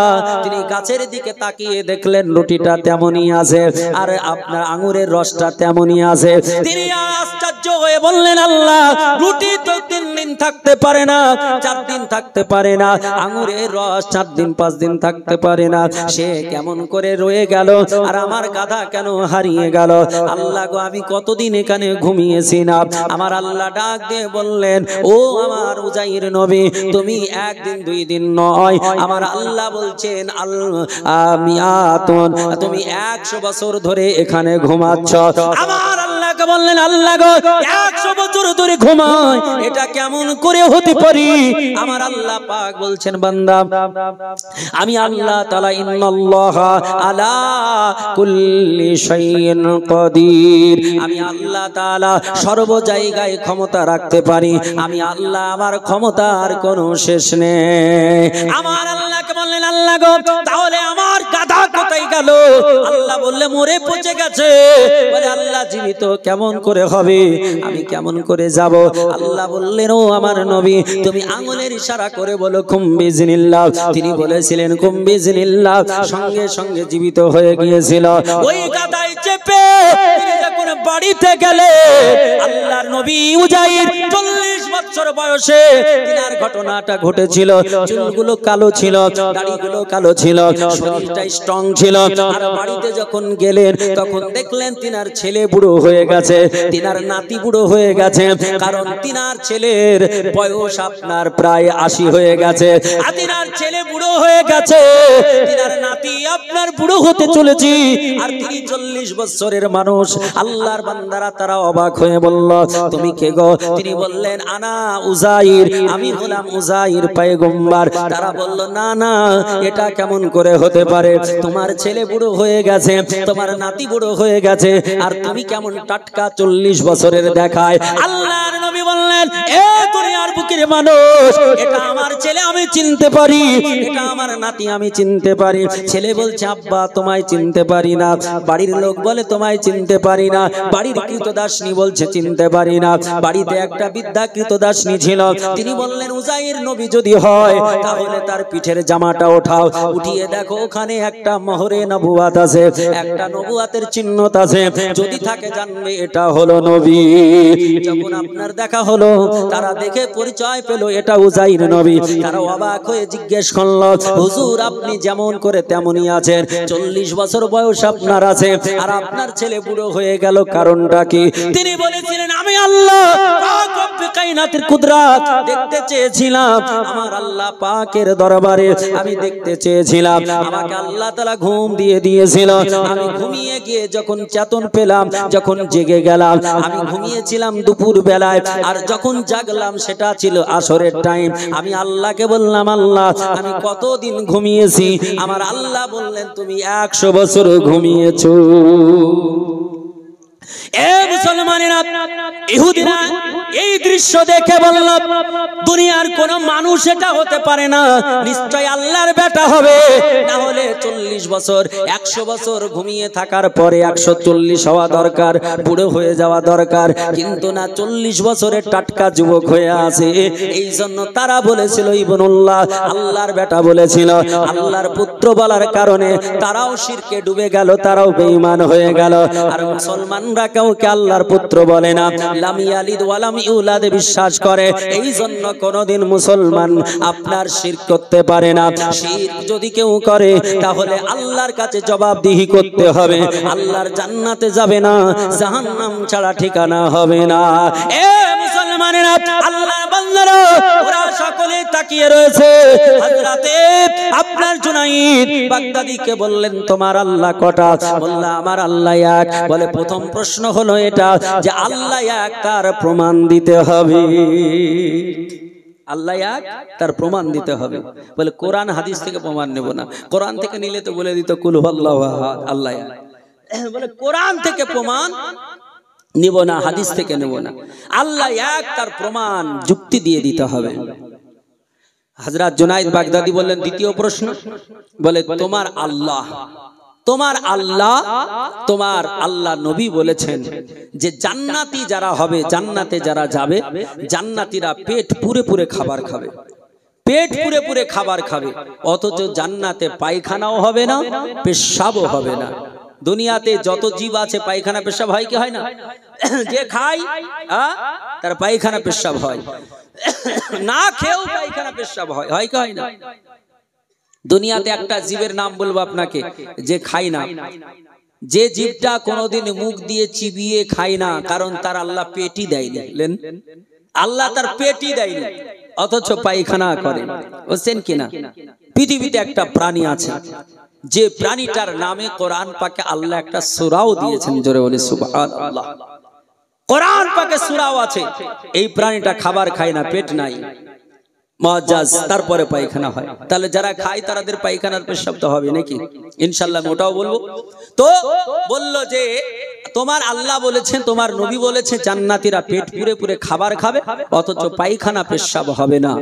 A: তিনি গাছের দিকে তাকিয়ে দেখলেন রুটিটা তেমনই আছে আর আপনার আঙুরের রসটা তেমনই আছে। তিনি আশ্চর্য হয়ে বললেন, আল্লাহ, রুটি তো 3 দিন থাকতে পারে না, 4 দিন থাকতে পারে না, আঙুরের রস 4 দিন 5 দিন থাকতে পারে না, সে কেমন করে রয়ে গেল আর আমার গাধা কেন হারিয়ে গেল? আল্লাহ গো, আমি কতদিন এখানে ঘুমিয়েছি না? আমার আল্লাহ ডাক দিয়ে বললেন, ও আমার উজাইর নবী, তুমি 1 দিন 2 দিন নয়, আমার আল্লাহ বলছেন আমিয়াতুন, তুমি 100 বছর ধরে এখানে ঘুমাচ্ছ। আমার আল্লাহ আল্লাহকে বললেন আল্লাহ গো 100 বছর ধরে ঘুমায় এটা কেমন করে হতে পারে আমার আল্লাহ পাক বলছেন বান্দা আমি আল্লাহ তাআলা ইন্নাল্লাহা আলা কুল্লি শাইইন কাদির আমি আল্লাহ তাআলা সর্ব জায়গায় ক্ষমতা রাখতে পারি আমি আল্লাহ আমার ক্ষমতার কোনো শেষ নেই আমার আল্লাহকে বললেন আল্লাহ গো তাহলে আমার গাধা কোথায় গেল আল্লাহ বললে মরে পচে গেছে বলে আল্লাহ জীবিত কেমন করে হবে আমি কেমন করে যাব আল্লাহ বললেন ও আমার নবী তুমি আঙ্গুলের ইশারা করে বলো কুম বিজনিল্লাহ তিনি বলেছিলেন কুম বিজনিল্লাহ সঙ্গে সঙ্গে জীবিত হয়ে গিয়েছিল ওই গাধায় চেপে তিনি যখন বাড়িতে গেলে আল্লাহর নবী উজাইর 40 বছর বয়সে তিনার ঘটনাটা ঘটেছিল চুলগুলো কালো ছিল দাড়িগুলো কালো ছিল শরীরটা স্ট্রং ছিল আর বাড়িতে যখন গেলেন তখন দেখলেন তিনার ছেলে বুড়ো হয়ে গেছে তিনার নাতি বুড়ো হয়ে গেছে কারণ তিনার ছেলের বয়স আপনার প্রায় 80 হয়ে গেছে আর তিনার ছেলে বুড়ো হয়ে গেছে তিনার নাতি আপনার বুড়ো হতে চলেছে আর তিনি 40 বছরের মানুষ আল্লাহর বান্দারা তারা অবাক হয়ে বলল তুমি কে গো তিনি বললেন আনা উজাইর আমি হলাম উজাইর পয়গম্বর তারা বলল না না এটা কেমন করে হতে পারে তোমার ছেলে বুড়ো হয়ে গেছে তোমার নাতি বুড়ো হয়ে গেছে আর তুমি কেমন টাটকা 40 বছরের দেখায় আল্লাহর নবী বললেন এ দুনিয়ার বুকের মানুষ এটা আমার ছেলে আমি চিনতে পারি এটা আমার নাতি আমি চিনতে পারি ছেলে বলছে আব্বা তোমায় চিনতে পারি না বাড়ির লোক বলে তোমায় চিনতে পারি না বাড়ির কৃতদাসনী বলছে চিনতে পারি না বাড়িতে একটা বৃদ্ধা কৃতদাসনী ছিল তিনি বললেন উজাইর নবী যদি হয় তাহলে তার পিঠের জামাটা ওঠাও উঠিয়ে দেখো ওখানে একটা মোহরে নবুয়াত আছে একটা নবুয়াতের চিহ্ন আছে যদি থাকে জানবে এটা হলো নবী যখন আপনার দেখা হলো তারা দেখে পরিচয় পেল এটা উজাইর নবী তারা অবাক হয়ে জিজ্ঞেস করলো হুজুর আপনি যেমন করে তেমনই আছেন 40 বছর বয়স আপনার আছে আর আপনার ছেলে বুড়ো হয়ে গেল কারণটা কি তিনি বলেছিলেন আমি আল্লাহ পাক রব্বে কায়নাতের কুদরত দেখতে চেয়েছিলাম আমার আল্লাহ পাকের দরবারে আমি দেখতে চেয়েছিলাম আমাকে আল্লাহ তাআলা ঘুম দিয়ে দিয়েছিল আমি ঘুমিয়ে গিয়ে যখন চেতন পেলাম যখন জেগে গেলাম আমি ঘুমিয়েছিলাম দুপুর বেলায় আর যখন জাগলাম সেটা ছিল আসরের টাইম আমি আল্লাহকে বললাম আল্লাহ আমি কতদিন ঘুমিয়েছি আমার আল্লাহ বললেন তুমি 100 বছর ঘুমিয়েছো এ মুসলমানেরা ইহুদিরা এই দৃশ্য দেখে বলল দুনিয়ার কোন মানুষ এটা হতে পারে না নিশ্চয় আল্লাহর বেটা হবে না হলে 40 বছর 100 বছর ঘুমিয়ে থাকার পরে 140 হওয়া দরকার বুড়ো হয়ে যাওয়া দরকার কিন্তু না 40 বছরের টাটকা যুবক হয়ে আছে এই জন্য তারা বলেছিল ইবনুল্লাহ আল্লাহর বেটা বলেছিল আল্লাহর পুত্র বলার কারণে তারাও শিরকে ডুবে গেল তারাও বেঈমান হয়ে গেল আর মুসলমানরা কাউকে আল্লাহর পুত্র বলে না লাম ইয়ালিদ ওয়া লাম ইউলাদ বিশ্বাস করে এই জন্য কোনদিন মুসলমান আপনার শিরক করতে পারে না শিরক যদি কেউ করে তাহলে আল্লাহর কাছে জবাবদিহি করতে হবে আল্লাহর জান্নাতে যাবে না জাহান্নাম ছাড়া ঠিকানা হবে না এ মুসলমানেরা আল্লাহর বান্দারা ওরা সকলে তাকিয়ে রয়েছে হযরতে আপনার জুনাইদ বাগদাদীকে বললেন তোমার আল্লাহ কটা বলল আমার আল্লাহ এক বলে প্রথম প্রশ্ন হলো এটা যে আল্লাহ এক তার প্রমাণ দিতে হবে আল্লাহ এক তার প্রমাণ দিতে হবে বলে কোরআন হাদিস থেকে প্রমাণ নেব না কোরআন থেকে নিলে তো বলে দিত কুল হুয়াল্লাহু আহাদ আল্লাহ এক বলে কোরআন থেকে প্রমাণ নেব না হাদিস থেকে নেব না আল্লাহ এক তার প্রমাণ যুক্তি দিয়ে দিতে হবে হযরত জুনাইদ বাগদাদী বললেন দ্বিতীয় প্রশ্ন বলে তোমার আল্লাহ নবী বলেছেন যে জান্নাতি যারা হবে জান্নাতে যারা যাবে জান্নাতীরা পেট পুরে পুরে খাবার খাবে পেট পুরে পুরে খাবার খাবে অথচ জান্নাতে পায়খানাও হবে না পেশাবও হবে না দুনিয়াতে যত জীব আছে পায়খানা পেশাব হয় কি হয় না যে খায় তার পায়খানা পেশাব হয় না খেয়েও পায়খানা পেশাব হয় হয় কি হয় না দুনিয়াতে একটা জীবের নাম বলবো আপনাকে যে খায় না যে জীবটা কোনোদিন মুখ দিয়ে চিবিয়ে খায় না কারণ তার আল্লাহ পেটই দেয়নি আল্লাহ তার পেটই দেয়নি অথচ পায়খানা করে বুঝছেন কিনা পৃথিবীতে একটা প্রাণী আছে যে প্রাণীটার নামে কোরআন পাকে আল্লাহ একটা সূরাও দিয়েছেন জোরে বলে সুবহানাল্লাহ কোরআন পাকে সূরাও আছে এই প্রাণীটা খাবার খায় না, পেট নাই, মুআজ্জাজ, তারপরে পায়খানা হয়। তাহলে যারা খায় তাদের পায়খানার পেশাব তো হবে নাকি? ইনশাআল্লাহ ওটাও বলবো। তো বললো যে তোমার আল্লাহ বলেছেন, তোমার নবী বলেছে জান্নাতীরা পেট পুরে পুরে খাবার খাবে, অথচ পায়খানা পেশাব হবে না।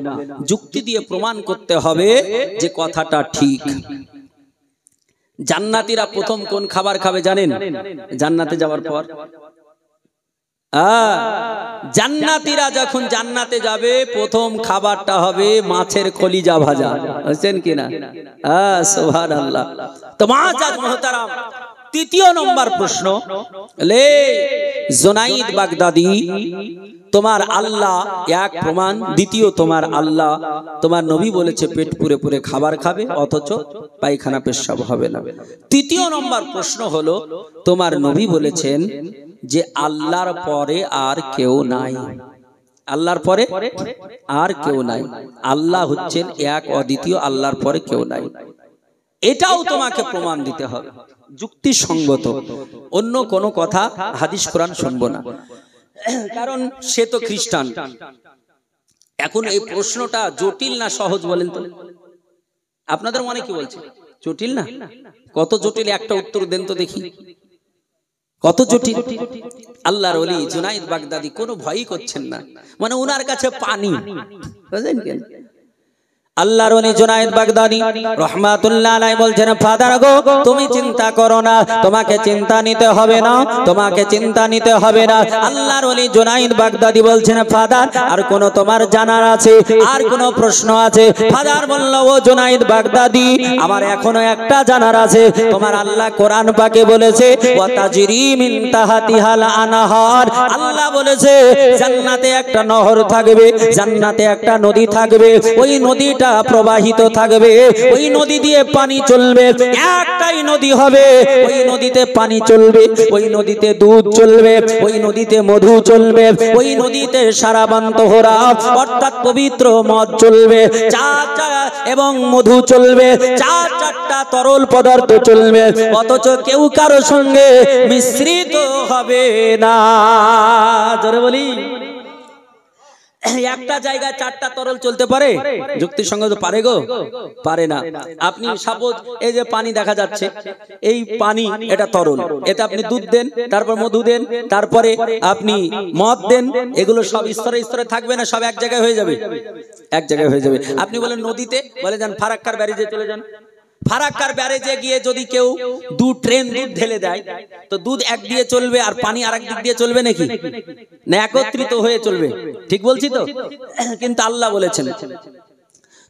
A: যুক্তি দিয়ে প্রমাণ করতে হবে যে কথাটা ঠিক। জান্নাতীরা প্রথম কোন খাবার খাবে জানেন? জান্নাতে যাওয়ার পর জান্নাতীরা যখন জান্নাতে যাবে প্রথম খাবারটা হবে মাছের কলিজা ভাজা, বুঝছেন কিনা? সুবহানাল্লাহ। তো মুআজ্জাজ মুহতারাম, তৃতীয় নম্বর প্রশ্ন, লে জুনাইদ বাগদাদি, তোমার আল্লাহ এক প্রমাণ, দ্বিতীয় তোমার আল্লাহ, তোমার নবী বলেছে পেট পুরে পুরে খাবার খাবে, অথচ পায়খানা পেশাব হবে না। তৃতীয় নম্বর প্রশ্ন হলো, তোমার নবী বলেছেন যে আল্লাহর পরে আর কেউ নাই, আল্লাহর পরে আর কেউ নাই, আল্লাহ হচ্ছেন এক অদ্বিতীয়, আল্লাহর পরে কেউ নাই। এটাও তোমাকে প্রমাণ দিতে হবে যুক্তিসঙ্গত, অন্য কোনো কথা হাদিস কোরআন শুনবো না, কারণ সে তো খ্রিস্টান। এখন এই প্রশ্নটা জটিল না সহজ বলেন তো? আপনাদের মনে কি বলছে? জটিল না? কত জটিল, একটা উত্তর দেন তো দেখি, কত জটিল। আল্লাহর ওলি জুনাইদ বাগদাদি কোনো ভয়ই করছেন না, মানে উনার কাছে পানি, বুঝলেন কেন? আল্লাহর ওলি জুনাইদ বাগদাদি রাহমাতুল্লাহ আলাইহি বলছেন, ফাদার গো তুমি চিন্তা করো না, তোমাকে চিন্তা নিতে হবে না, তোমাকে চিন্তা নিতে হবে না। আল্লাহর ওলি জুনাইদ বাগদাদি বলছেন, ফাদার আর কোন তোমার জানার আছে, আর কোন প্রশ্ন আছে? ফাদার বলল, ও জুনাইদ বাগদাদি, আমার এখনো একটা জানার আছে। তোমার আল্লাহ কোরআন পাকে বলেছে ওয়া তাজরি মিন তাহতিহাল আনহার, আল্লাহ বলেছে জান্নাতে একটা নহর থাকবে, জান্নাতে একটা নদী থাকবে, ওই নদীটা প্রবাহিত থাকবে, ওই নদী দিয়ে পানি চলবে, একটাই নদী হবে, ওই নদীতে পানি চলবে, ওই নদীতে দুধ চলবে, ওই নদীতে মধু চলবে, ওই নদীতে সারাবান তোহরা অর্থাৎ পবিত্র মদ চলবে, এবং মধু চলবে, চারটা তরল পদার্থ চলবে, অথচ কেউ কারো সঙ্গে মিশ্রিত হবে না। জোরে বলি, একটা জায়গায় চারটা তরল চলতে পারে? যুক্তিসঙ্গত পারে গো? পারে না। আপনি সাপোজ এই যে পানি দেখা যাচ্ছে, এই পানি এটা তরল, এতে আপনি দুধ দেন, তারপর মধু দেন, তারপরে আপনি মদ দেন, এগুলো সব স্তরে স্তরে থাকবে না, সব এক জায়গায় হয়ে যাবে, এক জায়গায় হয়ে যাবে। আপনি বলেন নদীতে, বলে যান ফারাক্কার ব্যারেজে চলে যান, ফারাক্কার ব্যারেজে গিয়ে যদি কেউ দু ট্রেন দুধ ঢেলে দেয়, তো দুধ এক দিয়ে চলবে আর পানি আরেক দিক দিয়ে চলবে নাকি? না, একত্রিত হয়ে চলবে। ঠিক বলছি তো? কিন্তু আল্লাহ বলেছেন,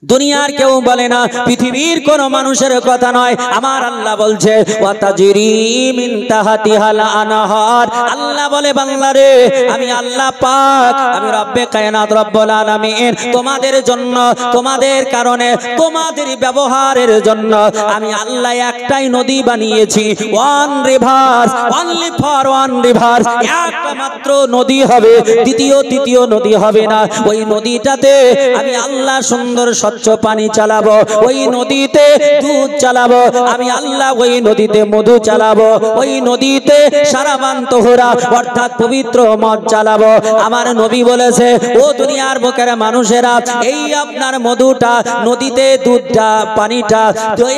A: দুনিয়ার কেউ বলে না, পৃথিবীর কোন মানুষের কথা নয়, আমার আল্লাহ বলছে ওয়া তাজরি মিন তাহতিহাল আনহার। আল্লাহ বলে, বাংলারে আমি আল্লাহ পাক, আমি রব্বে কায়নাত রব্বুল আলামিন, তোমাদের জন্য, তোমাদের কারণে, তোমাদের ব্যবহারের জন্য আমি আল্লাহ একটাই নদী বানিয়েছি, one river, only for one river, একটা মাত্র নদী হবে, তৃতীয় নদী হবে না। ওই নদীটাতে আমি আল্লাহ সুন্দর স্বচ্ছ পানি চালাবো, ওই নদীতে দুধ চালাবো আমি আল্লাহ, ওই নদীতে মধু চালাবো, ওই নদীতে সারাবান তোহরা অর্থাৎ পবিত্র মদ চালাবো। আমার নবী বলেছে, ও দুনিয়ার বুকের মানুষেরা, এই আপনার মধুটা, নদীতে দুধটা, পানিটা,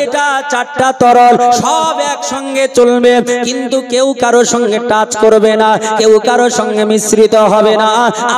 A: এটা চারটা তরল সব একসঙ্গে চলবে, কিন্তু কেউ কারো সঙ্গে টাচ করবে না, কেউ কারো সঙ্গে মিশ্রিত হবে না,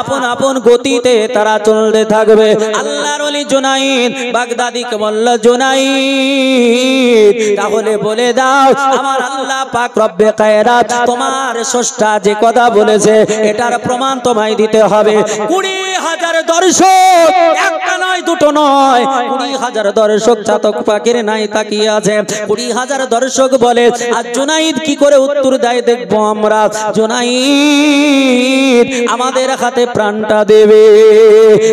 A: আপন আপন গতিতে তারা চলতে থাকবে। আল্লাহর ওলি জুনাইদ বাগদাদিকে বলল, জুনাইদ তাহলে বলে দাও, আমার আল্লাহ পাক রব্বে কায়নাত, তোমার স্রষ্টা যে কথা বলেছে এটার প্রমাণ তোমায় দিতে হবে। 20,000 দর্শক, একটা নয় দুটো নয়, 20,000 দর্শক চাতক পাখির নাই তাকিয়ে আছে। 20,000 দর্শক বলে, আর জুনাইদ কি করে উত্তর দেয় দেখবো আমরা। জুনাইদ আমাদের হাতে প্রাণটা দেবে।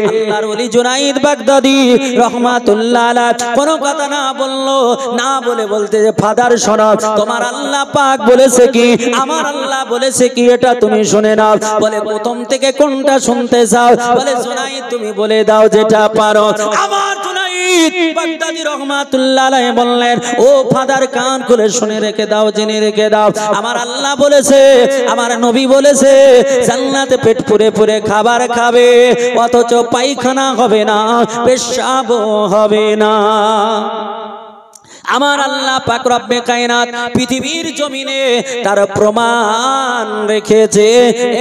A: আল্লাহর ওলি জুনাইদ বাগদাদি রহমাতুল্লাহ আলাইহি কোনো কথা না বললো, না বলে বলে বলতে যে ফাদার শোনো, তোমার আল্লাহ পাক বলেছে কি, আমার আল্লাহ বলেছে কি, এটা তুমি শুনে নাও। বলে প্রথম থেকে কোনটা শুনতে চাও? বলে জুনাইদ তুমি বলে দাও যেটা পারো। আমার জুনাইদ বাগদাদী রহমাতুল্লাহ আলাইহি বললেন, ও ফাদার কান খুলে শুনে রেখে দাও, জেনে রেখে দাও, আমার আল্লাহ বলেছে, আমার নবী বলেছে জান্নাতে পেট পুরে পুরে খাবার খাবে, অথচ পায়খানা হবে না, পেশাব হবে না। আমার আল্লাহ পাক রব্বে কায়নাত পৃথিবীর জমিনে তার প্রমাণ রেখেছে।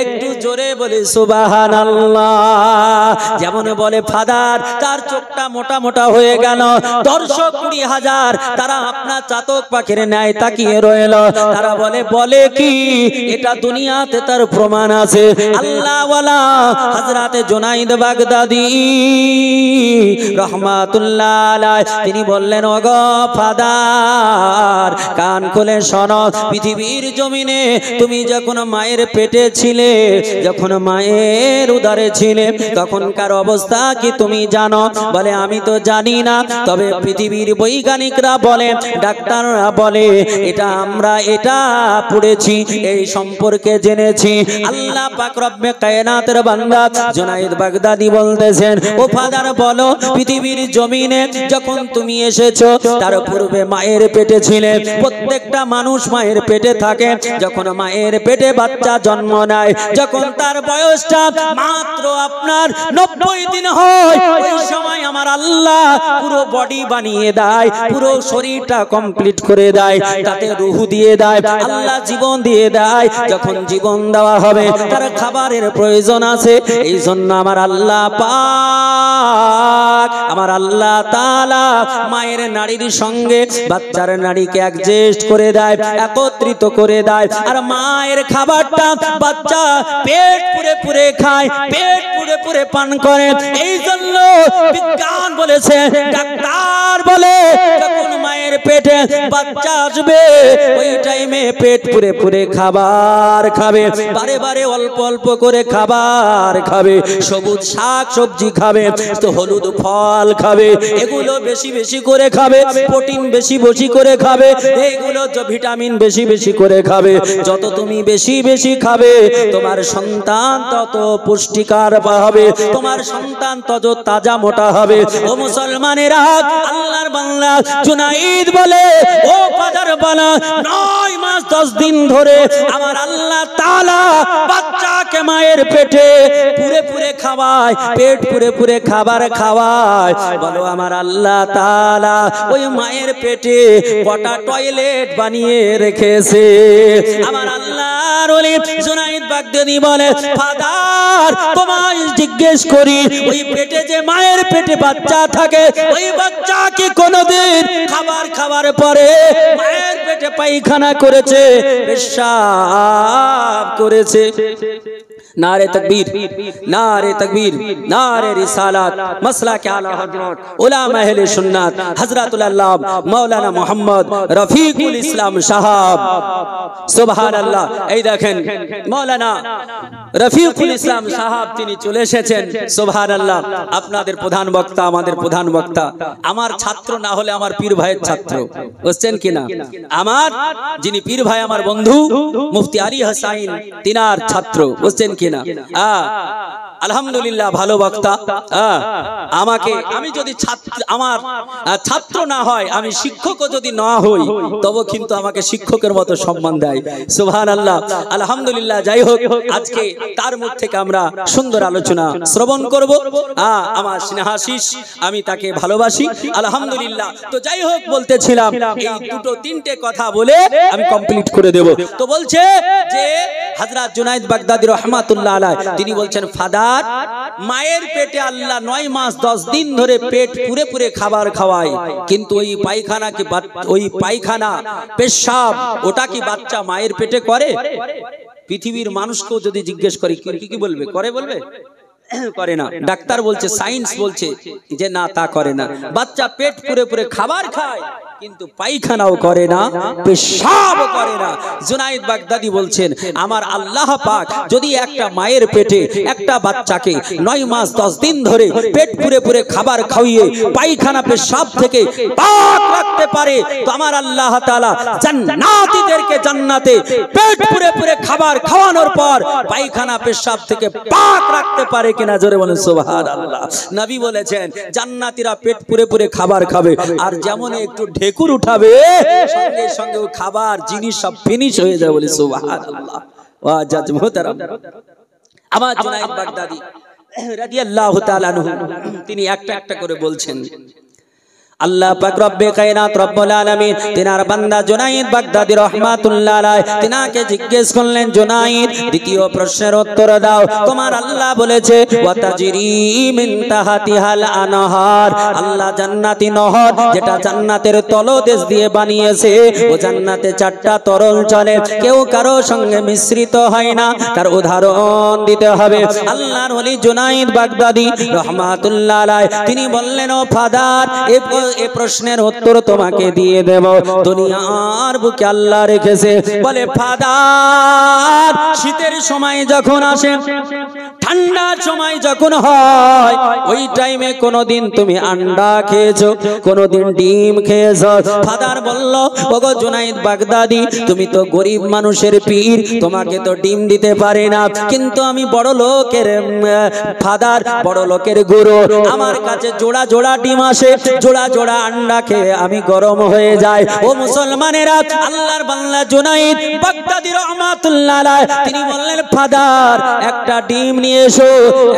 A: একটু জোরে বলে সুবহানাল্লাহ। যেমন বলে ফাদার, তার চোখটা মোটা মোটা হয়ে গেল, দর্শক 20,000 তারা আপনার চাতক পাখির ন্যায় তাকিয়ে রইল। তারা বলে কি, এটা দুনিয়াতে তার প্রমাণ আছে। আল্লাহ ওয়ালা হযরতে জুনাইদ বাগদাদী রাহমাতুল্লাহ আলাইহি তিনি বললেন, ওগো ফাদার কান খুলে শোনো, পৃথিবীর জমিনে তুমি যখন মায়ের পেটে ছিলে, যখন মায়ের উদরে ছিলে, তখনকার অবস্থা কি তুমি জানো? বলে আমি তো জানি না, তবে পৃথিবীর বৈজ্ঞানিকরা বলে, ডাক্তাররা বলে, এটা পড়েছি, এই সম্পর্কে জেনেছি। আল্লাহ পাক রব্বে কায়নাতের বান্দা জুনাইদ বাগদাদী বলতেছেন, ও ফাদার বলো, পৃথিবীর জমিনে যখন তুমি এসেছো তার পূর্বে মায়ের পেটে ছিলে। প্রত্যেকটা মানুষ মায়ের পেটে থাকে। যখন মায়ের পেটে বাচ্চা জন্ম নেয়, যখন তার বয়সটা মাত্র আপনার 90 দিন হয়, ওই সময় আমার আল্লাহ পুরো বডি বানিয়ে দেয়, পুরো শরীরটা কমপ্লিট করে দেয়, তাতে রূহ দিয়ে দেয়, আল্লাহ জীবন দিয়ে দেয়। যখন জীবন দেওয়া হবে তার খাবারের প্রয়োজন আছে। এই জন্য আমার আল্লাহ পাক, আমার আল্লাহ তাআলা মায়ের নাড়ির সঙ্গে বাচ্চার নাড়িকে অ্যাডজাস্ট করে দেয়, একত্রিত করে দেয়। আর মায়ের খাবারটা বাচ্চা পেট পুরে পুরে খায়, পেট পুরে পুরে পান করে। এই জন্য বিজ্ঞান বলেছে, ডাক্তার বলে, যখন মায়ের পেটে বাচ্চা আসবে ওই টাইমে পেট পুরে পুরে খাবার খাবে, বারে বারে অল্প অল্প করে খাবার খাবে, সবুজ শাক সবজি খাবে, তো হলুদ ফল খাবে, এগুলো বেশি বেশি করে খাবে, প্রোটিন বেশি বেশি করে খাবে, এগুলো ভিটামিন বেশি বেশি করে খাবে। যত তুমি বেশি বেশি খাবে তোমার সন্তান তত পুষ্টিকর হবে, তোমার সন্তান তত তাজা মোটা হবে। ও মুসলমানেরা, আল্লাহর বান্দা জুনাইদ বলে, ও ফাদার বলা, 9 মাস 10 দিন ধরে আমার আল্লাহ তাআলা বাচ্চাকে মায়ের পেটে পুরে পুরে খাওয়ায়, পেট পুরে পুরে খাবার খাওয়ায়। বলো আমার আল্লাহ তাআলা ওই মায়ের পেটে কটা টয়লেট বানিয়ে রেখেছে। আমার আল্লাহর ওলি জুনাইদ বাগদাদী বলে, ফাদার তোমায় জিজ্ঞেস করি, ওই পেটে যে মায়ের পেটে বাচ্চা থাকে, ওই বাচ্চা কি কোনোদিন খাবার খাওয়ার পরে মায়ের পেটে পায়খানা করেছে, পেশাব করেছে? नारे तकबीर, नारे तकबीर, नारे रिसालत, मसला के आला हजरत उलमा अहले सुन्नत हजरतुल अल्लाह मौलाना मोहम्मद रफीकुल इस्लाम साहब, सुभान अल्लाह। এই দেখেন মৌলানা রফিকুল ইসলাম সাহাব তিনি চলে এসেছেন, সুবহানাল্লাহ। আপনাদের প্রধান বক্তা, আমাদের প্রধান বক্তা, আমার ছাত্র না হলে আমার পীর ভাইয়ের ছাত্র, বুঝছেন কিনা? আমার যিনি পীর ভাই, আমার বন্ধু মুফতি আলী হাসাইন, তিনার ছাত্র, বুঝছেন কিনা? আলহামদুলিল্লাহ, ভালো বক্তা। আমাকে, আমি যদি আমার ছাত্র না হয়, আমি শিক্ষকও যদি না হই, তবে কিন্তু আমাকে শিক্ষকের মতো সম্মান দেয়, সুবহানাল্লাহ। আলহামদুলিল্লাহ। যাই হোক, আজকে তার মুখ থেকে আমরা সুন্দর আলোচনা শ্রবণ করব। আমার স্নেহাশিস, আমি তাকে ভালোবাসি, আলহামদুলিল্লাহ। তো যাই হোক, বলতেছিলাম, এই দুটো তিনটে কথা বলে আমি কমপ্লিট করে দেব। তো বলছে যে হযরত জুনাইদ বাগদাদী রাহমাতুল্লাহ আলাইহি তিনি বলছেন, ফাদার মায়ের পেটে আল্লাহ 9 মাস 10 দিন ধরে পেট পুরে পুরে খাবার খাওয়ায়, কিন্তু ওই পায়খানা কি, ওই পায়খানা পেশাব, ওটা কি বাচ্চা মায়ের পেটে করে? পৃথিবীর মানুষকেও যদি জিজ্ঞেস করি, কি বলবে? করে বলবে? করে না। ডাক্তার বলছে, সায়েন্স বলছে যে না, তা করে না। বাচ্চা পেট পুরে পুরে খাবার খায়, কিন্তু পায়খানাও করে না, পেশাবও করে না। জুনায়েদ বাগদাদি বলছেন আমার আল্লাহ পাক যদি একটা মায়ের পেটে একটা বাচ্চাকে 9 মাস 10 দিন ধরে পেট পুরে পুরে খাবার খাইয়ে পায়খানা পেশাব থেকে পাক রাখতে পারে, তো আমার আল্লাহ তাআলা জান্নাতীদেরকে জান্নাতে পেট পুরে পুরে খাবার খাওয়ানোর পর পায়খানা পেশাব থেকে পাক রাখতে পারে কিনা? জোরে বলেন সুবহানাল্লাহ। নবী বলেছেন জান্নাতীরা পেট পুরে পুরে খাবার খাবে, আর যেমন একটু ঢেকুর উঠাবে সঙ্গে সঙ্গে ও খাবার জিনিস সব ফিনিশ হয়ে যাবে। বলে সুবহানাল্লাহ। ওয়া জাজ মুহতারাম, আমার জুনায়েদ বাগদাদি রাদিয়াল্লাহু তাআলা আনহু তিনি একটা একটা করে বলছেন আল্লাহ পাক রব্বে কায়নাত রব্বুল আলামিন তিনার বান্দা জুনায়েদ বাগদাদি রাহমাতুল্লাহ আলাইহি তিনাকে জিজ্ঞেস করলেন জুনায়েদ দ্বিতীয় প্রশ্নের উত্তর দাও। তোমার আল্লাহ বলেছে ওয়া তাজরি মিন তাহতিহাল আনহার, আল্লাহ জান্নাতি নহর যেটা জান্নাতের তলদেশ দিয়ে বানিয়েছে, ও জান্নাতে 4টা তরল চলে, কেউ কারো সঙ্গে মিশ্রিত হয় না। তার উদাহরণ দিতে হবে। আল্লাহর ওলি জুনায়েদ বাগদাদি রাহমাতুল্লাহ আলাইহি তিনি বললেন ও ফাদার এই প্রশ্নের উত্তর তোমাকে দিয়ে দেব। দুনিয়ার বুকে আল্লাহ রেখেছে বলে ফাদার শীতের সময় যখন আসে, ঠান্ডার সময় যখন হয়, ওই টাইমে কোনদিন তুমি আন্ডা খেয়েছো, কোনদিন ডিম খেয়েছো? ফাদার বলল ওগো জুনায়েদ বাগদাদি তুমি তো গরিব মানুষের পীর, তোমাকে তো ডিম দিতে পারে না, কিন্তু আমি বড় লোকের ফাদার, বড় লোকের গুরু, আমার কাছে জোড়া জোড়া ডিম আসে, জোড়া জোড়া আন্ডা খেয়ে আমি গরম হয়ে যাই। ও মুসলমানেরা, আল্লাহর বান্দা জুনায়েদ বাগদাদি রাহমাতুল্লাহ আলাইহি তিনি বললেন ফাদার একটা ডিম নিয়ে এসো।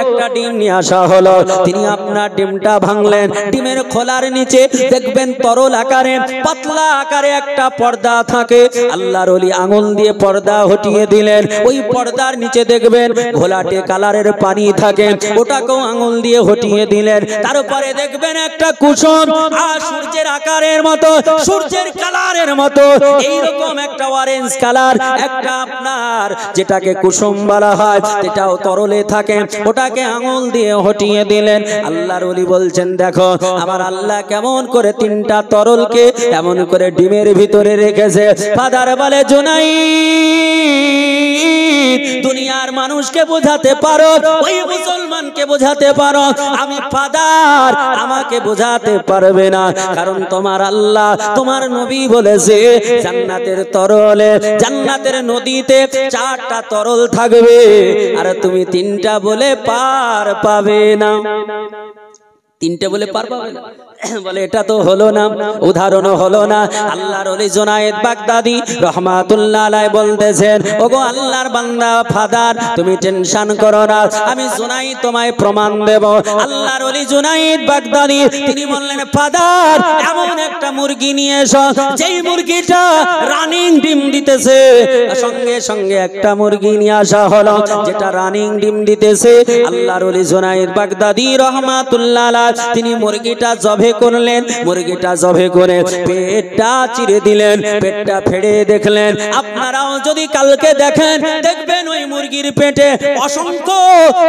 A: একটা ডিম নিয়ে আসা হলো, তিনি আপনার ডিমটা ভাঙলেন, ডিমের খোলার নিচে দেখবেন তরল আকারে পাতলা আকারে একটা পর্দা থাকে। আল্লাহর ওলি আঙুল দিয়ে পর্দা হটিয়ে দিলেন, ওই পর্দার নিচে দেখবেন ঘোলাটে কালারের পানি থাকে, ওটাকেও আঙুল দিয়ে হটিয়ে দিলেন। তারপরে দেখবেন একটা কুসুম আর সূর্যের আকারের মতো, সূর্যের কালারের মতো এইরকম একটা অরেঞ্জ কালার, একটা আপনার যেটাকে কুসুম বলা হয়, এটাও তরলে থাকে, ওটাকে আঙুল দিয়ে হটিয়ে দিলেন। আল্লাহর ওলি বলছেন দেখো আমার আল্লাহ কেমন করে 3টা তরলকে এমন করে ডিমের ভিতরে রেখেছে। ফাদার বলে জুনায়েদ দুনিয়ার মানুষকে বোঝাতে পারো, ওই মুসলমানকে বোঝাতে পারো, আমি ফাদার আমাকে বোঝাতে পারবে না, কারণ তোমার আল্লাহ তোমার নবী বলেছে জান্নাতের তরলে, জান্নাতের নদীতে 4টা তরল থাকবে, আর তুমি 3টা বলে পার পাবে না। 3টে বলে পার পাবে না, বলে এটা তো হলো না, উদাহরণও হলো না। আল্লাহর ওলি জুনায়েদ বাগদাদি রাহমাতুল্লাহ আলাইহি বলতেছেন ওগো আল্লাহর বান্দা ফাদার তুমি টেনশন করো না, আমি জুনায়েদ তোমায় প্রমাণ দেব। আল্লাহর ওলি জুনায়েদ বাগদাদি তিনি বললেন ফাদার এমন একটা মুরগি নিয়ে এসো, যেই মুরগিটা রানিং ডিম দিতেছে। সঙ্গে সঙ্গে একটা মুরগি নিয়ে আসা হলো যেটা রানিং ডিম দিতেছে। আল্লাহর ওলি জুনায়েদ বাগদাদি রাহমাতুল্লাহ আলাইহি তিনি মুরগিটা জবে করলেন, মুরগিটা জবে করে পেটটা চিরে দিলেন, পেটটা ফেড়ে দেখলেন। আপনারাও যদি কালকে দেখেন দেখবেন ওই মুরগির পেটে অসংখ্য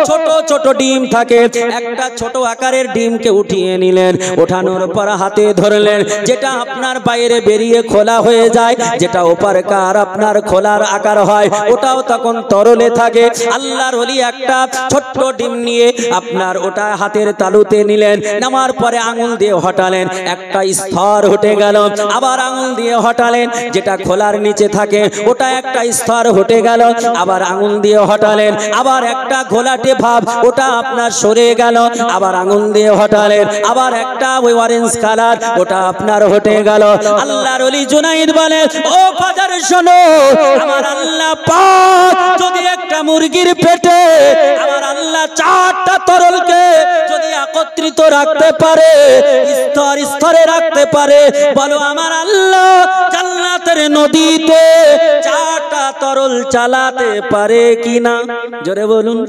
A: ছোট ছোট ডিম থাকে। একটা ছোট আকারের ডিমকে উঠিয়ে নিলেন, ওঠানোর পর হাতে ধরলেন, যেটা আপনার বাইরে বেরিয়ে খোলা হয়ে যায়, যেটা ওপারকার আপনার খোলার আকার হয়, ওটাও তখন তরলে থাকে। আল্লাহর ওলি একটা ছোট্ট ডিম নিয়ে আপনার ওটা হাতের তালুতে নিলেন, নামার পরে আঙুল দিয়ে হটালেন, একটা স্তর হটে গেল, আবার আঙুল দিয়ে হটালেন, যেটা খোলার নিচে থাকে ওটা একটা স্তর হটে গেল, আবার আঙুল দিয়ে হটালেন, আবার একটা ঘোলাটে ভাব ওটা আপনার সরে গেল, আবার আঙুল দিয়ে হটালেন, আবার একটা ওই অরেঞ্জ কালার ওটা আপনার হটে গেল। আল্লাহর ওলি জুনায়েদ বলে ও ফাদার শোনো, আমার আল্লাহ পাক যদি একটা মুরগির পেটে আমার আল্লাহ 4টা তরলকে যদি একত্রিত রাখতে পারে, স্তর স্তরে রাখতে পারে, বলো আমার আল্লাহ জান্নাতের নদীতে 4টা তরল চালাতে পারে কিনা? জোরে বলুন।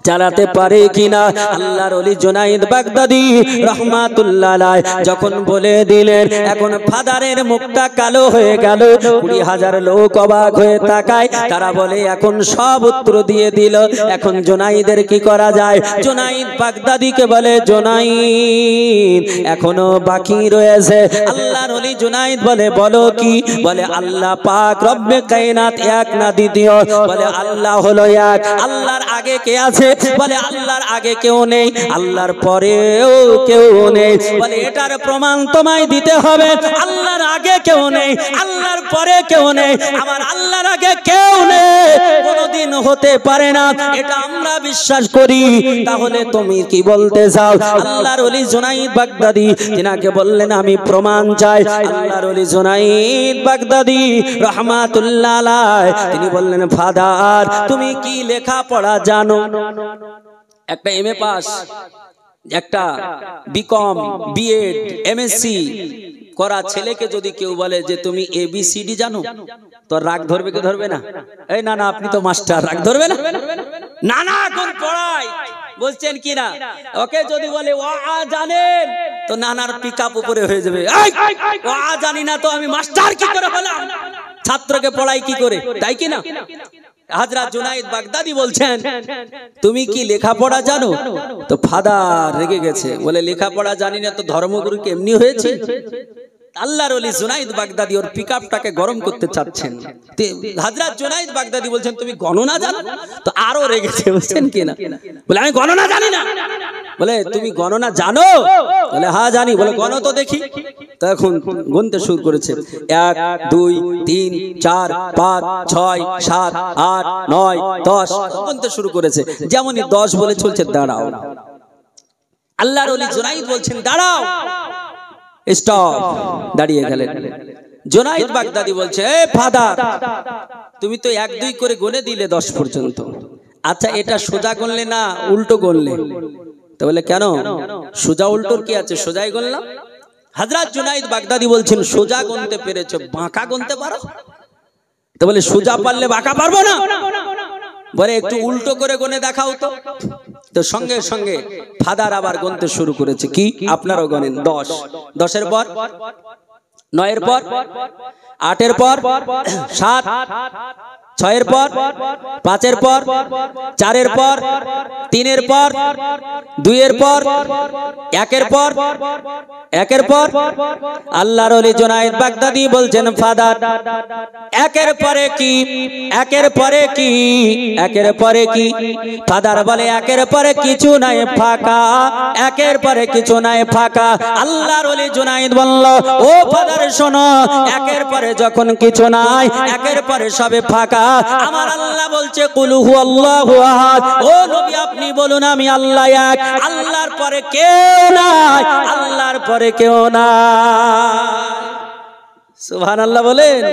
A: চালাতে পারে কিনা। আল্লাহর ওলি জুনাইদ বাগদাদি রাহমাতুল্লাহ আলাইহি যখন বলে দিলেন, এখন ফাদারের মুখটা কালো হয়ে গেল। 20,000 লোক অবাক হয়ে তাকায়, তারা বলে এখন সব উত্তর দিয়ে দিল, এখন জুনাইদের কি করা যায়। জুনাইদ বাগদাদিকে বলে, জুনাইদ এখনো বাকি রয়েছে। আল্লাহর ওলি জুনাইদ বলে, বলো কি। বলে আল্লাহ পাক রব্বে কায়নাত এক না দ্বিতীয়। বলে আল্লাহ হলো এক। আল্লাহর আগে কে আছে। বলে আল্লাহর আগে কেউ নেই, আল্লাহর পরেও কেউ নেই। বলে এটার প্রমাণ তোমায় দিতে হবে, আল্লাহর আগে কেউ নেই, আল্লাহর পরে কেউ নেই, আমার আল্লাহর আগে কেউ নেই, কোনোদিন হতে পারে না, এটা আমরা বিশ্বাস করি। তাহলে তুমি কি বলতে চাও। আল্লাহর ওলি জুনাইদ বাগদাদি তিনাকে বললেন, আমি প্রমাণ চাই। আল্লাহর ওলি জুনাইদ বাগদাদি রাহমাতুল্লাহ আলাইহি তিনি বললেন, ফাদার তুমি কি লেখাপড়া জানো। একটা এমএ পাস, একটা বিকম, বিএড, এমএসসি করা ছেলেকে যদি কেউ বলে যে তুমি এবিসিডি জানো, তো রাগ ধরবে কে ধরবে না। এই না না আপনি তো মাস্টার, রাগ ধরবে না। নানা কোন পড়ায় বলছেন কি না। ওকে যদি বলে ও আ জানেন, তো নানার পিকআপ উপরে হয়ে যাবে। ও আ জানি না তো আমি মাস্টার কি করে হলাম, ছাত্রকে পড়াই কি করে, তাই কি না। হযরত জুনাইদ বাগদাদি বলছেন, তুমি কি লেখাপড়া জানো। তো ফাদার রেগে গেছে, বলে লেখাপড়া জানি না তো ধর্মগুরু কেমনি হয়েছে। আল্লাহর ওলি জুনাইদ বাগদাদি ওর পিকআপটাকে গরম করতে চাচ্ছেন। হযরত জুনাইদ বাগদাদি বলছেন, তুমি গণনা জানো। তো আরো রেগেছে, বুঝছেন কি না। বলে আমি গণনা জানি না। বলে তুমি গণনা জানো। বলে হ্যাঁ জানি। বলে গণ তো দেখি। তখন গুনতে শুরু করেছে, 1 2 3 4 5 6 7 8 9 10 গুনতে শুরু করেছে। যেমনই 10 বলে চলছে, দাঁড়াও। আল্লাহর ওলি জুনাইদ বলছেন, দাঁড়াও, স্টপ। দাঁড়িয়ে গেলেন। জুনাইদ বাগদাদি বলছে, এ ফাদার তুমি তো 1 2 করে গুনে দিলে 10 পর্যন্ত। আচ্ছা এটা সোজা গুনলে না উল্টো গুনলে। তো বলে কেন, সোজা উল্টোর কি আছে, সোজাই গুনলাম। হযরত জুনাইদ বাগদাদি বলছেন, সোজা গুনতে পেরেছো, বাঁকা গুনতে পারো। তো বলে সোজা পারলে বাঁকা পারবো না। বলে একটু উল্টো করে গুনে দেখাও তো। তো সঙ্গে সঙ্গে ফাদার আবার গুনতে শুরু করেছে। কি আপনারও গণেন। 10, 10 এর পর 9 এর পর 8 এর পর 7, 6 এর পর 5 এর পর 4 এর পর 3 এর পর 2 এর পর 1 এর পর 1 এর পর। আল্লাহর ওলি জুনাইদ বাগদাদি বলছেন, ফাদার 1 এর পরে কি, 1 এর পরে কি, 1 এর পরে কি। ফাদার বলে 1 এর পরে কিছু নাই, ফাঁকা। 1 এর পরে কিছু নাই, ফাঁকা। আল্লাহর ওলি জুনাইদ বলল, ও ফাদার শোনো, 1 এর পরে যখন কিছু নাই, 1 এর পরে সবে ফাঁকা। আমার আল্লাহ বলছে কুল হুয়াল্লাহু আহাদ। ও নবী আপনি বলুন আমি আল্লাহ এক, আল্লাহর পরে কেউ নাই, আল্লাহর পরে কেউ নাই। সুবহানাল্লাহ বলেন।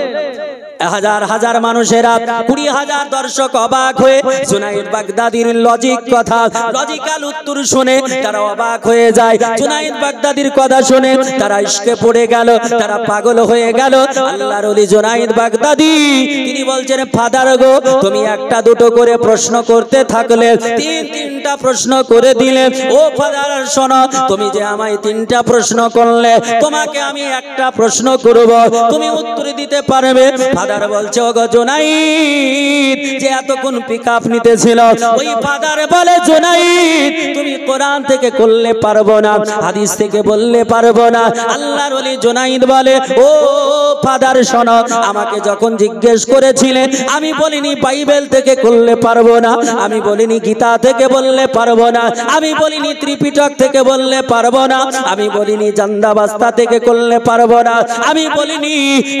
A: হাজার হাজার মানুষেরা, 20,000 দর্শক অবাক হয়ে জুনাইদ বাগদাদির লজিক কথা, লজিক্যাল উত্তর শুনে তারা অবাক হয়ে যায়। জুনাইদ বাগদাদির কথা শুনে তারা ইশকে পড়ে গেল, তারা পাগল হয়ে গেল। আল্লাহর ওলি জুনাইদ বাগদাদি তিনি বলছেন, ফাদার গো তুমি একটা দুটো করে প্রশ্ন করতে থাকলে 3টা প্রশ্ন করে দিলে। ও ফাদার শোনো, তুমি যে আমায় 3টা প্রশ্ন করলে, তোমাকে আমি একটা প্রশ্ন করব, তুমি উত্তর দিতে পারবে। ফাদার বলছে, ওগো জুনাইদ যে এতক্ষণ পিকআপ নিতেছিল, ওই ফাদার বলে, জুনাইদ তুমি কোরআন থেকে করলে পারবো না, হাদিস থেকে বললে পারবো না। আল্লাহর ওলি জুনাইদ বলে, ও ফাদার শোনো, আমাকে যখন জিজ্ঞেস করেছিলে আমি বলিনি বাইবেল থেকে করলে পারবো না, আমি বলিনি গীতা থেকে বললে পারবো না, আমি বলিনি ত্রিপিটক থেকে বললে পারবো না, আমি বলিনি জান্দাবাস্তা থেকে করলে পারবো না, আমি বলিনি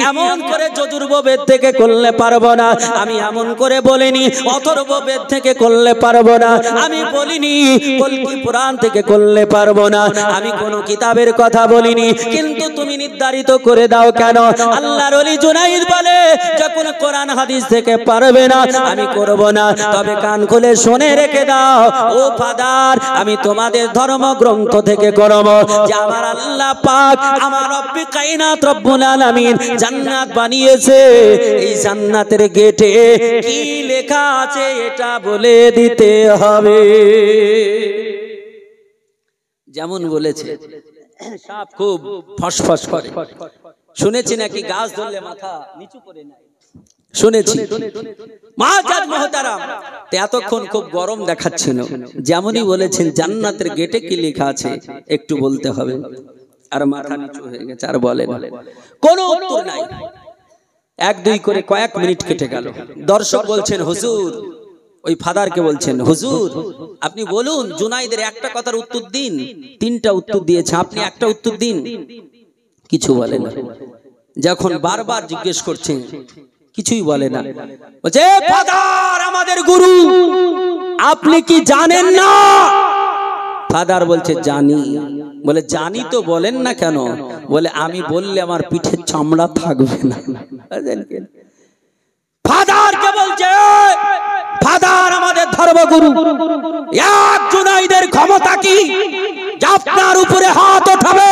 A: এমন করে যজুর্বেদ থেকে করলে পারবো না, আমি এমন করে বলিনি অথর্ববেদ থেকে করলে পারবো না, আমি বলিনি কল্কি পুরাণ থেকে করলে পারবো না, আমি কোনো কিতাবের কথা বলিনি। কিন্তু তুমি নির্ধারিত করে দাও কেন আল্লাহর ওলি জুনাইদ বলে যখন কোরআন হাদিস থেকে পারবে না আমি করব না, তবে কান খুলে শুনে রেখে দাও ও ফাদার, আমি তোমাদের ধর্মগ্রন্থ থেকে করব যে আমার আল্লাহ পাক আমার রব্বে কায়নাত রব্বুল আলামিন জান্নাত বানিয়েছে, এই জান্নাতের গেটে কি লেখা আছে এটা বলে দিতে হবে। যেমন বলেছে সাপ খুব ফসফস করে, শুনেছি নাকি গাছ ধরলে মাথা নিচু করে নেয়, শুনেছি মাজাদ মুহতারাম। এতক্ষণ খুব গরম দেখাচ্ছিল, যেমনই বলেছেন জান্নাতের গেটে কি লেখা আছে একটু বলতে হবে, আর মাথা নিচু হয়ে গেছে, আর বলেন কোনো উত্তর নাই। এক দুই করে কয়েক মিনিট কেটে গেল। দর্শক বলছেন হুজুর, ওই ফাদারকে বলছেন হুজুর আপনি বলুন জুনাইদের একটা কথার উত্তর দিন। তিনটা উত্তর দিয়েছে, আপনি একটা উত্তর দিন। কিছু বলে না। যখন বারবার জিজ্ঞেস করছেন কিছুই বলে না। বলছে ফাদার আমাদের গুরু, আপনি কি জানেন না? ফাদার বলছে জানি। বলে জানি তো বলেন না কেন? বলে আমি বললে আমার পিঠের চামড়া থাকবে না। ফাদারকে বলছে ফাদার আমাদের ধর্মগুরু, এক জুনাইদের ক্ষমতা কি আপনার উপরে হাত ওঠাবে,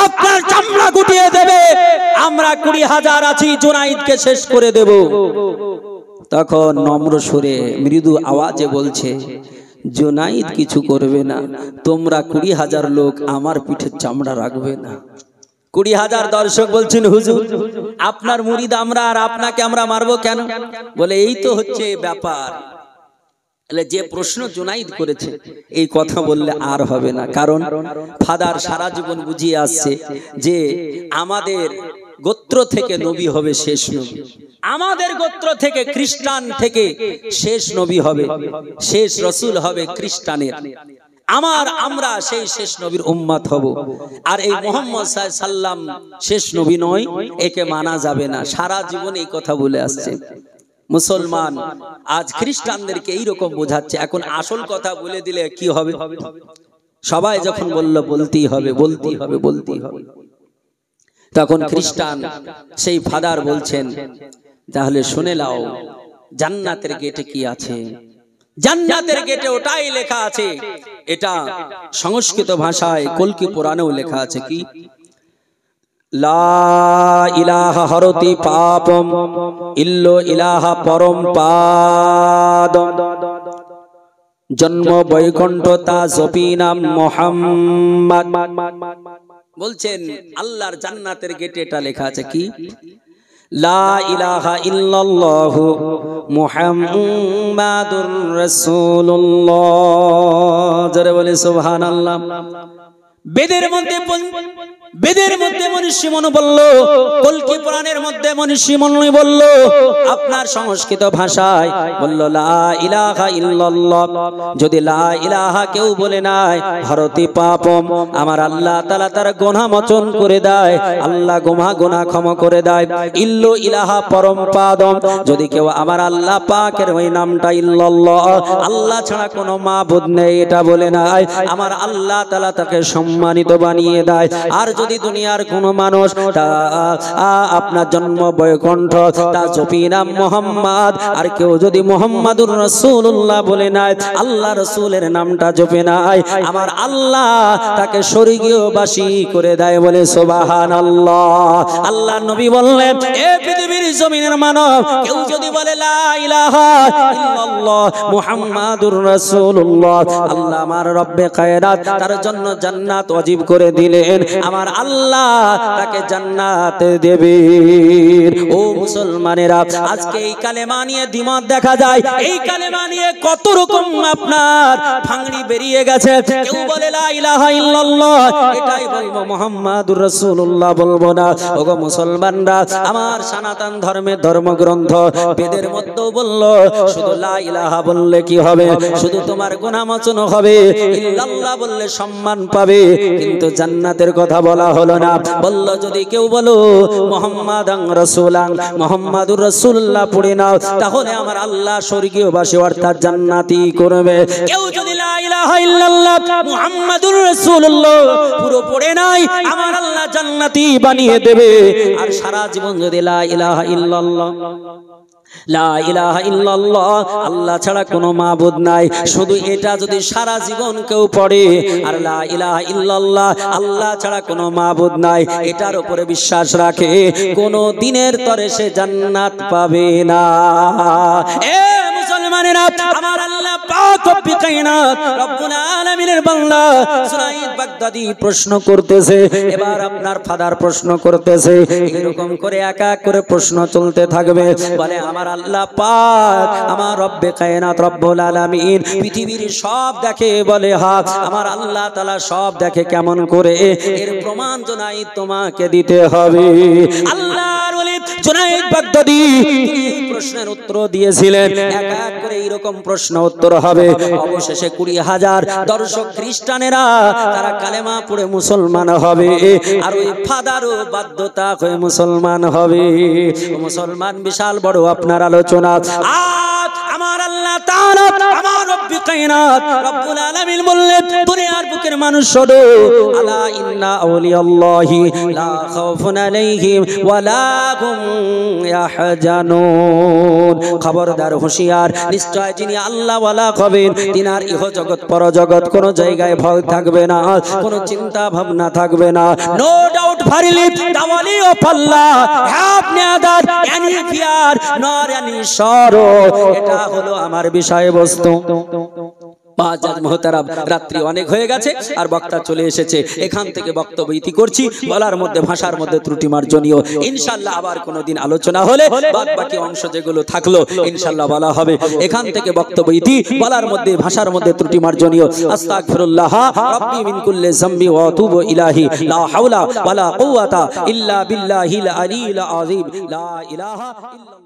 A: আপনার চামড়া গুটিয়ে দেবে, আমরা 20,000 আছি জুনাইদকে শেষ করে দেব। তখন নম্র সুরে মৃদু আওয়াজে বলছে জুনাইদ কিছু করবে না, তোমরা 20,000 লোক আমার পিঠের চামড়া রাখবে না। 20,000 দর্শক বলছেন হুজুর আপনার মুরিদ আমরা, আর আপনাকে আমরা মারবো কেন? বলে এই তো হচ্ছে ব্যাপার। যে প্রশ্ন জুনাইদ করেছে এই কথা বললে আর হবে না, কারণ ফাদার সারা জীবন বুঝিয়ে আসছে যে আমাদের গোত্র থেকে নবী হবে শেষ নবী, আমাদের গোত্র থেকে খ্রিস্টান থেকে শেষ নবী হবে, শেষ রসুল হবে খ্রিস্টানের। আমরা সেই শেষ নবীর উম্মত হব। আর এই মুহাম্মদ সাল্লাম শেষ নবী নয়, একে মানা যাবে না। সারা জীবন এই কথা বলে আসছে। মুসলমান আজ খ্রিস্টানদেরকে এইরকম বোঝাচ্ছে। এখন আসল কথা বলে দিলে কি হবে? সবাই যখন বলল বলতেই হবে, বলতেই হবে, বলতেই হবে, তখন খ্রিস্টান সেই ফাদার বলছেন তাহলে শুনে নাও জান্নাতের গেটে কি আছে। জান্নাতের গেটে ওটাই লেখা আছে, এটা সংস্কৃত ভাষায় কলকি পুরাণেও লেখা আছে কি লা ইলাহা হরতি পাপম ইল্লো ইলাহা পরম পাদম জন্ম বৈকুণ্ঠ তা জপি নাম মুহাম্মদ। বলছেন আল্লাহর জান্নাতের গেটে এটা লেখা আছে কি লা ইলাহা ইল্লাল্লাহু মুহাম্মাদুর রাসূলুল্লাহ। জোরে বলে সুবহানাল্লাহ। বেদের মধ্যে মনীষী মনু বলল, কলকি পুরাণের মধ্যে মনীষী মনু বলল, আপনার সংস্কৃত ভাষায় বলল লা ইলাহা ইল্লাল্লাহ। যদি লা ইলাহা কেউ বলে নাই হরতি পাপম, আমার আল্লাহ তাআলা তার গুনাহ মোচন করে দেয়, আল্লাহ গুনাহ ক্ষমা করে দেয়। ইল্লো ইলাহা পরম পাদম, যদি কেউ আমার আল্লাহ পাকের ওই নামটা ইল্লাল্লাহ, আল্লাহ ছাড়া কোনো মাবুদ নেই এটা বলে নাই, আমার আল্লাহ তাআলা তাকে সম্মানিত বানিয়ে দেয়। আর যদি দুনিয়ার কোন মানুষ আপনার জন্ম বৈকুণ্ঠ তা জপি নাম মুহাম্মদ, আর কেউ যদি মুহাম্মাদুর রাসূলুল্লাহ বলে নাই, আল্লাহ রাসূলের নামটা জপে নাই, আমার আল্লাহ তাকে স্বর্গীয়বাসী করে দেয়। বলে সুবহানাল্লাহ। আল্লাহ নবী বললেন এ পৃথিবীর জমিনের মানব কেউ যদি বলে লা ইলাহা ইল্লাল্লাহ মুহাম্মাদুর রাসূলুল্লাহ, আল্লাহ আমার রব্বে কায়নাত তার জন্য জান্নাত ওয়াজিব করে দিলেন, আমার আল্লাহ তাকে জান্নাত দেবেন। ও মুসলমানেরা, আজকে এই কালেমা নিয়ে দ্বিমত দেখা যায়। এই কালেমা নিয়ে কত রকম আপনার ভাঙড়ি বেরিয়ে গেছে। কেউ বলে লা ইলাহা ইল্লাল্লাহ, এটাই বলবো, মুহাম্মাদুর রাসূলুল্লাহ বলবো না। ওগো মুসলমানরা, আমার সনাতন ধর্মের ধর্মগ্রন্থ বেদের মধ্যেও বললো শুধু লা ইলাহা বললে কি হবে? শুধু তোমার গুনাহ মোচন হবে, ইল্লাল্লাহ বললে সম্মান পাবে, কিন্তু জান্নাতের কথা বলা হলো না। বলল যদি কেউ বলো মুহাম্মদ মুহাম্মাদান রাসূলান মুহাম্মাদুর রাসূলুল্লাহ পড়ে নাও, তাহলে আমার আল্লাহ স্বর্গীয়বাসী অর্থাৎ জান্নাতি করবে। কেউ যদি লা ইলাহা ইল্লাল্লাহ মুহাম্মাদুর রাসূলুল্লাহ পুরো পড়ে নাই, আমার আল্লাহ জান্নাতি বানিয়ে দেবে। আর সারা জীবন যদি লা ইলাহা ইল্লাল্লাহ লা ইলাহা ইল্লাল্লাহ আল্লাহ ছাড়া কোনো মাবুদ নাই, শুধু এটা যদি সারা জীবন কেউ পড়ে আর লা ইলাহা ইল্লাল্লাহ আল্লাহ ছাড়া কোনো মাবুদ নাই এটার উপরে বিশ্বাস রাখে, কোনো দিনের তরে সে জান্নাত পাবে না। এ মুসলমানেরা, আমার আল্লাহ পাক রব্বুল কায়নাত রব্বুল আলামিনের বান্দা সুনাইদ বাগদাদি প্রশ্ন করতেছে, এবার আপনার ফাদার প্রশ্ন করতেছে, এরকম করে এক এক করে প্রশ্ন চলতে থাকবে। বলে আমার আল্লাহ পাক আমার রব্বে কায়নাত রব্বুল আলামিন পৃথিবীর সব দেখে। বলে হ্যাঁ, আমার আল্লাহ তাআলা সব দেখে। কেমন করে? এর প্রমাণ জুনাইদ তোমাকে দিতে হবে। আল্লাহর ওলি জুনাইদ বাগদাদি প্রশ্নের উত্তর দিয়েছিলেন, এক এক করে এরকম প্রশ্ন উত্তর হবে। অবশেষে 20,000 দর্শক খ্রিস্টানেরা তারা কালেমা পড়ে মুসলমান হবে, আর ওই ফাদারও বাধ্যতা হয়ে মুসলমান হবে। মুসলমান বিশাল বড় আপনার আলোচনা। আজ আমার আল্লাহ তাআলা আমার রব্বুল কায়নাত রব্বুল আলামিন বললেন, দুনিয়ার বুকের মানুষ শোনো, আলা ইন্না আউলিয়াল্লাহি লা খাউফুন আলাইহিম ওয়া লা হুম ইয়াহজানুন। খবরদার, হুঁশিয়ার, নিশ্চয় যিনি আল্লাহ ওয়ালা হবেন তিনার ইহ জগৎ পর জগৎ কোনো জায়গায় ভয় থাকবে না, কোনো চিন্তা ভাবনা থাকবে না। নো ডাউট ভারিলি দাওয়ালি of Allah have neither any fear nor any sorrow. এটা হলো আমার বিষয়বস্তু। বাজার মোহতারাম, রাত্রি অনেক হয়ে গেছে আর বক্তা চলে এসেছে। এখান থেকে বক্তব্য ইতি করছি। বলার মধ্যে ভাষার মধ্যে ত্রুটি মার্জনীয়। ইনশাআল্লাহ আবার কোনোদিন আলোচনা হলে বাদ বাকি অংশ যেগুলো থাকলো ইনশাআল্লাহ বলা হবে। এখান থেকে বক্তব্য ইতি, বলার মধ্যে ভাষার মধ্যে ত্রুটি মার্জনীয়। আস্তাগফিরুল্লাহ রাব্বি মিন কুল্লি যামবি ওয়া আতুবু ইলাইহি লা হাওলা ওয়ালা কুওয়াতা ইল্লা বিল্লাহিল আলিয়্যিল আযীম লা ইলাহা ইল্লাল্লাহ।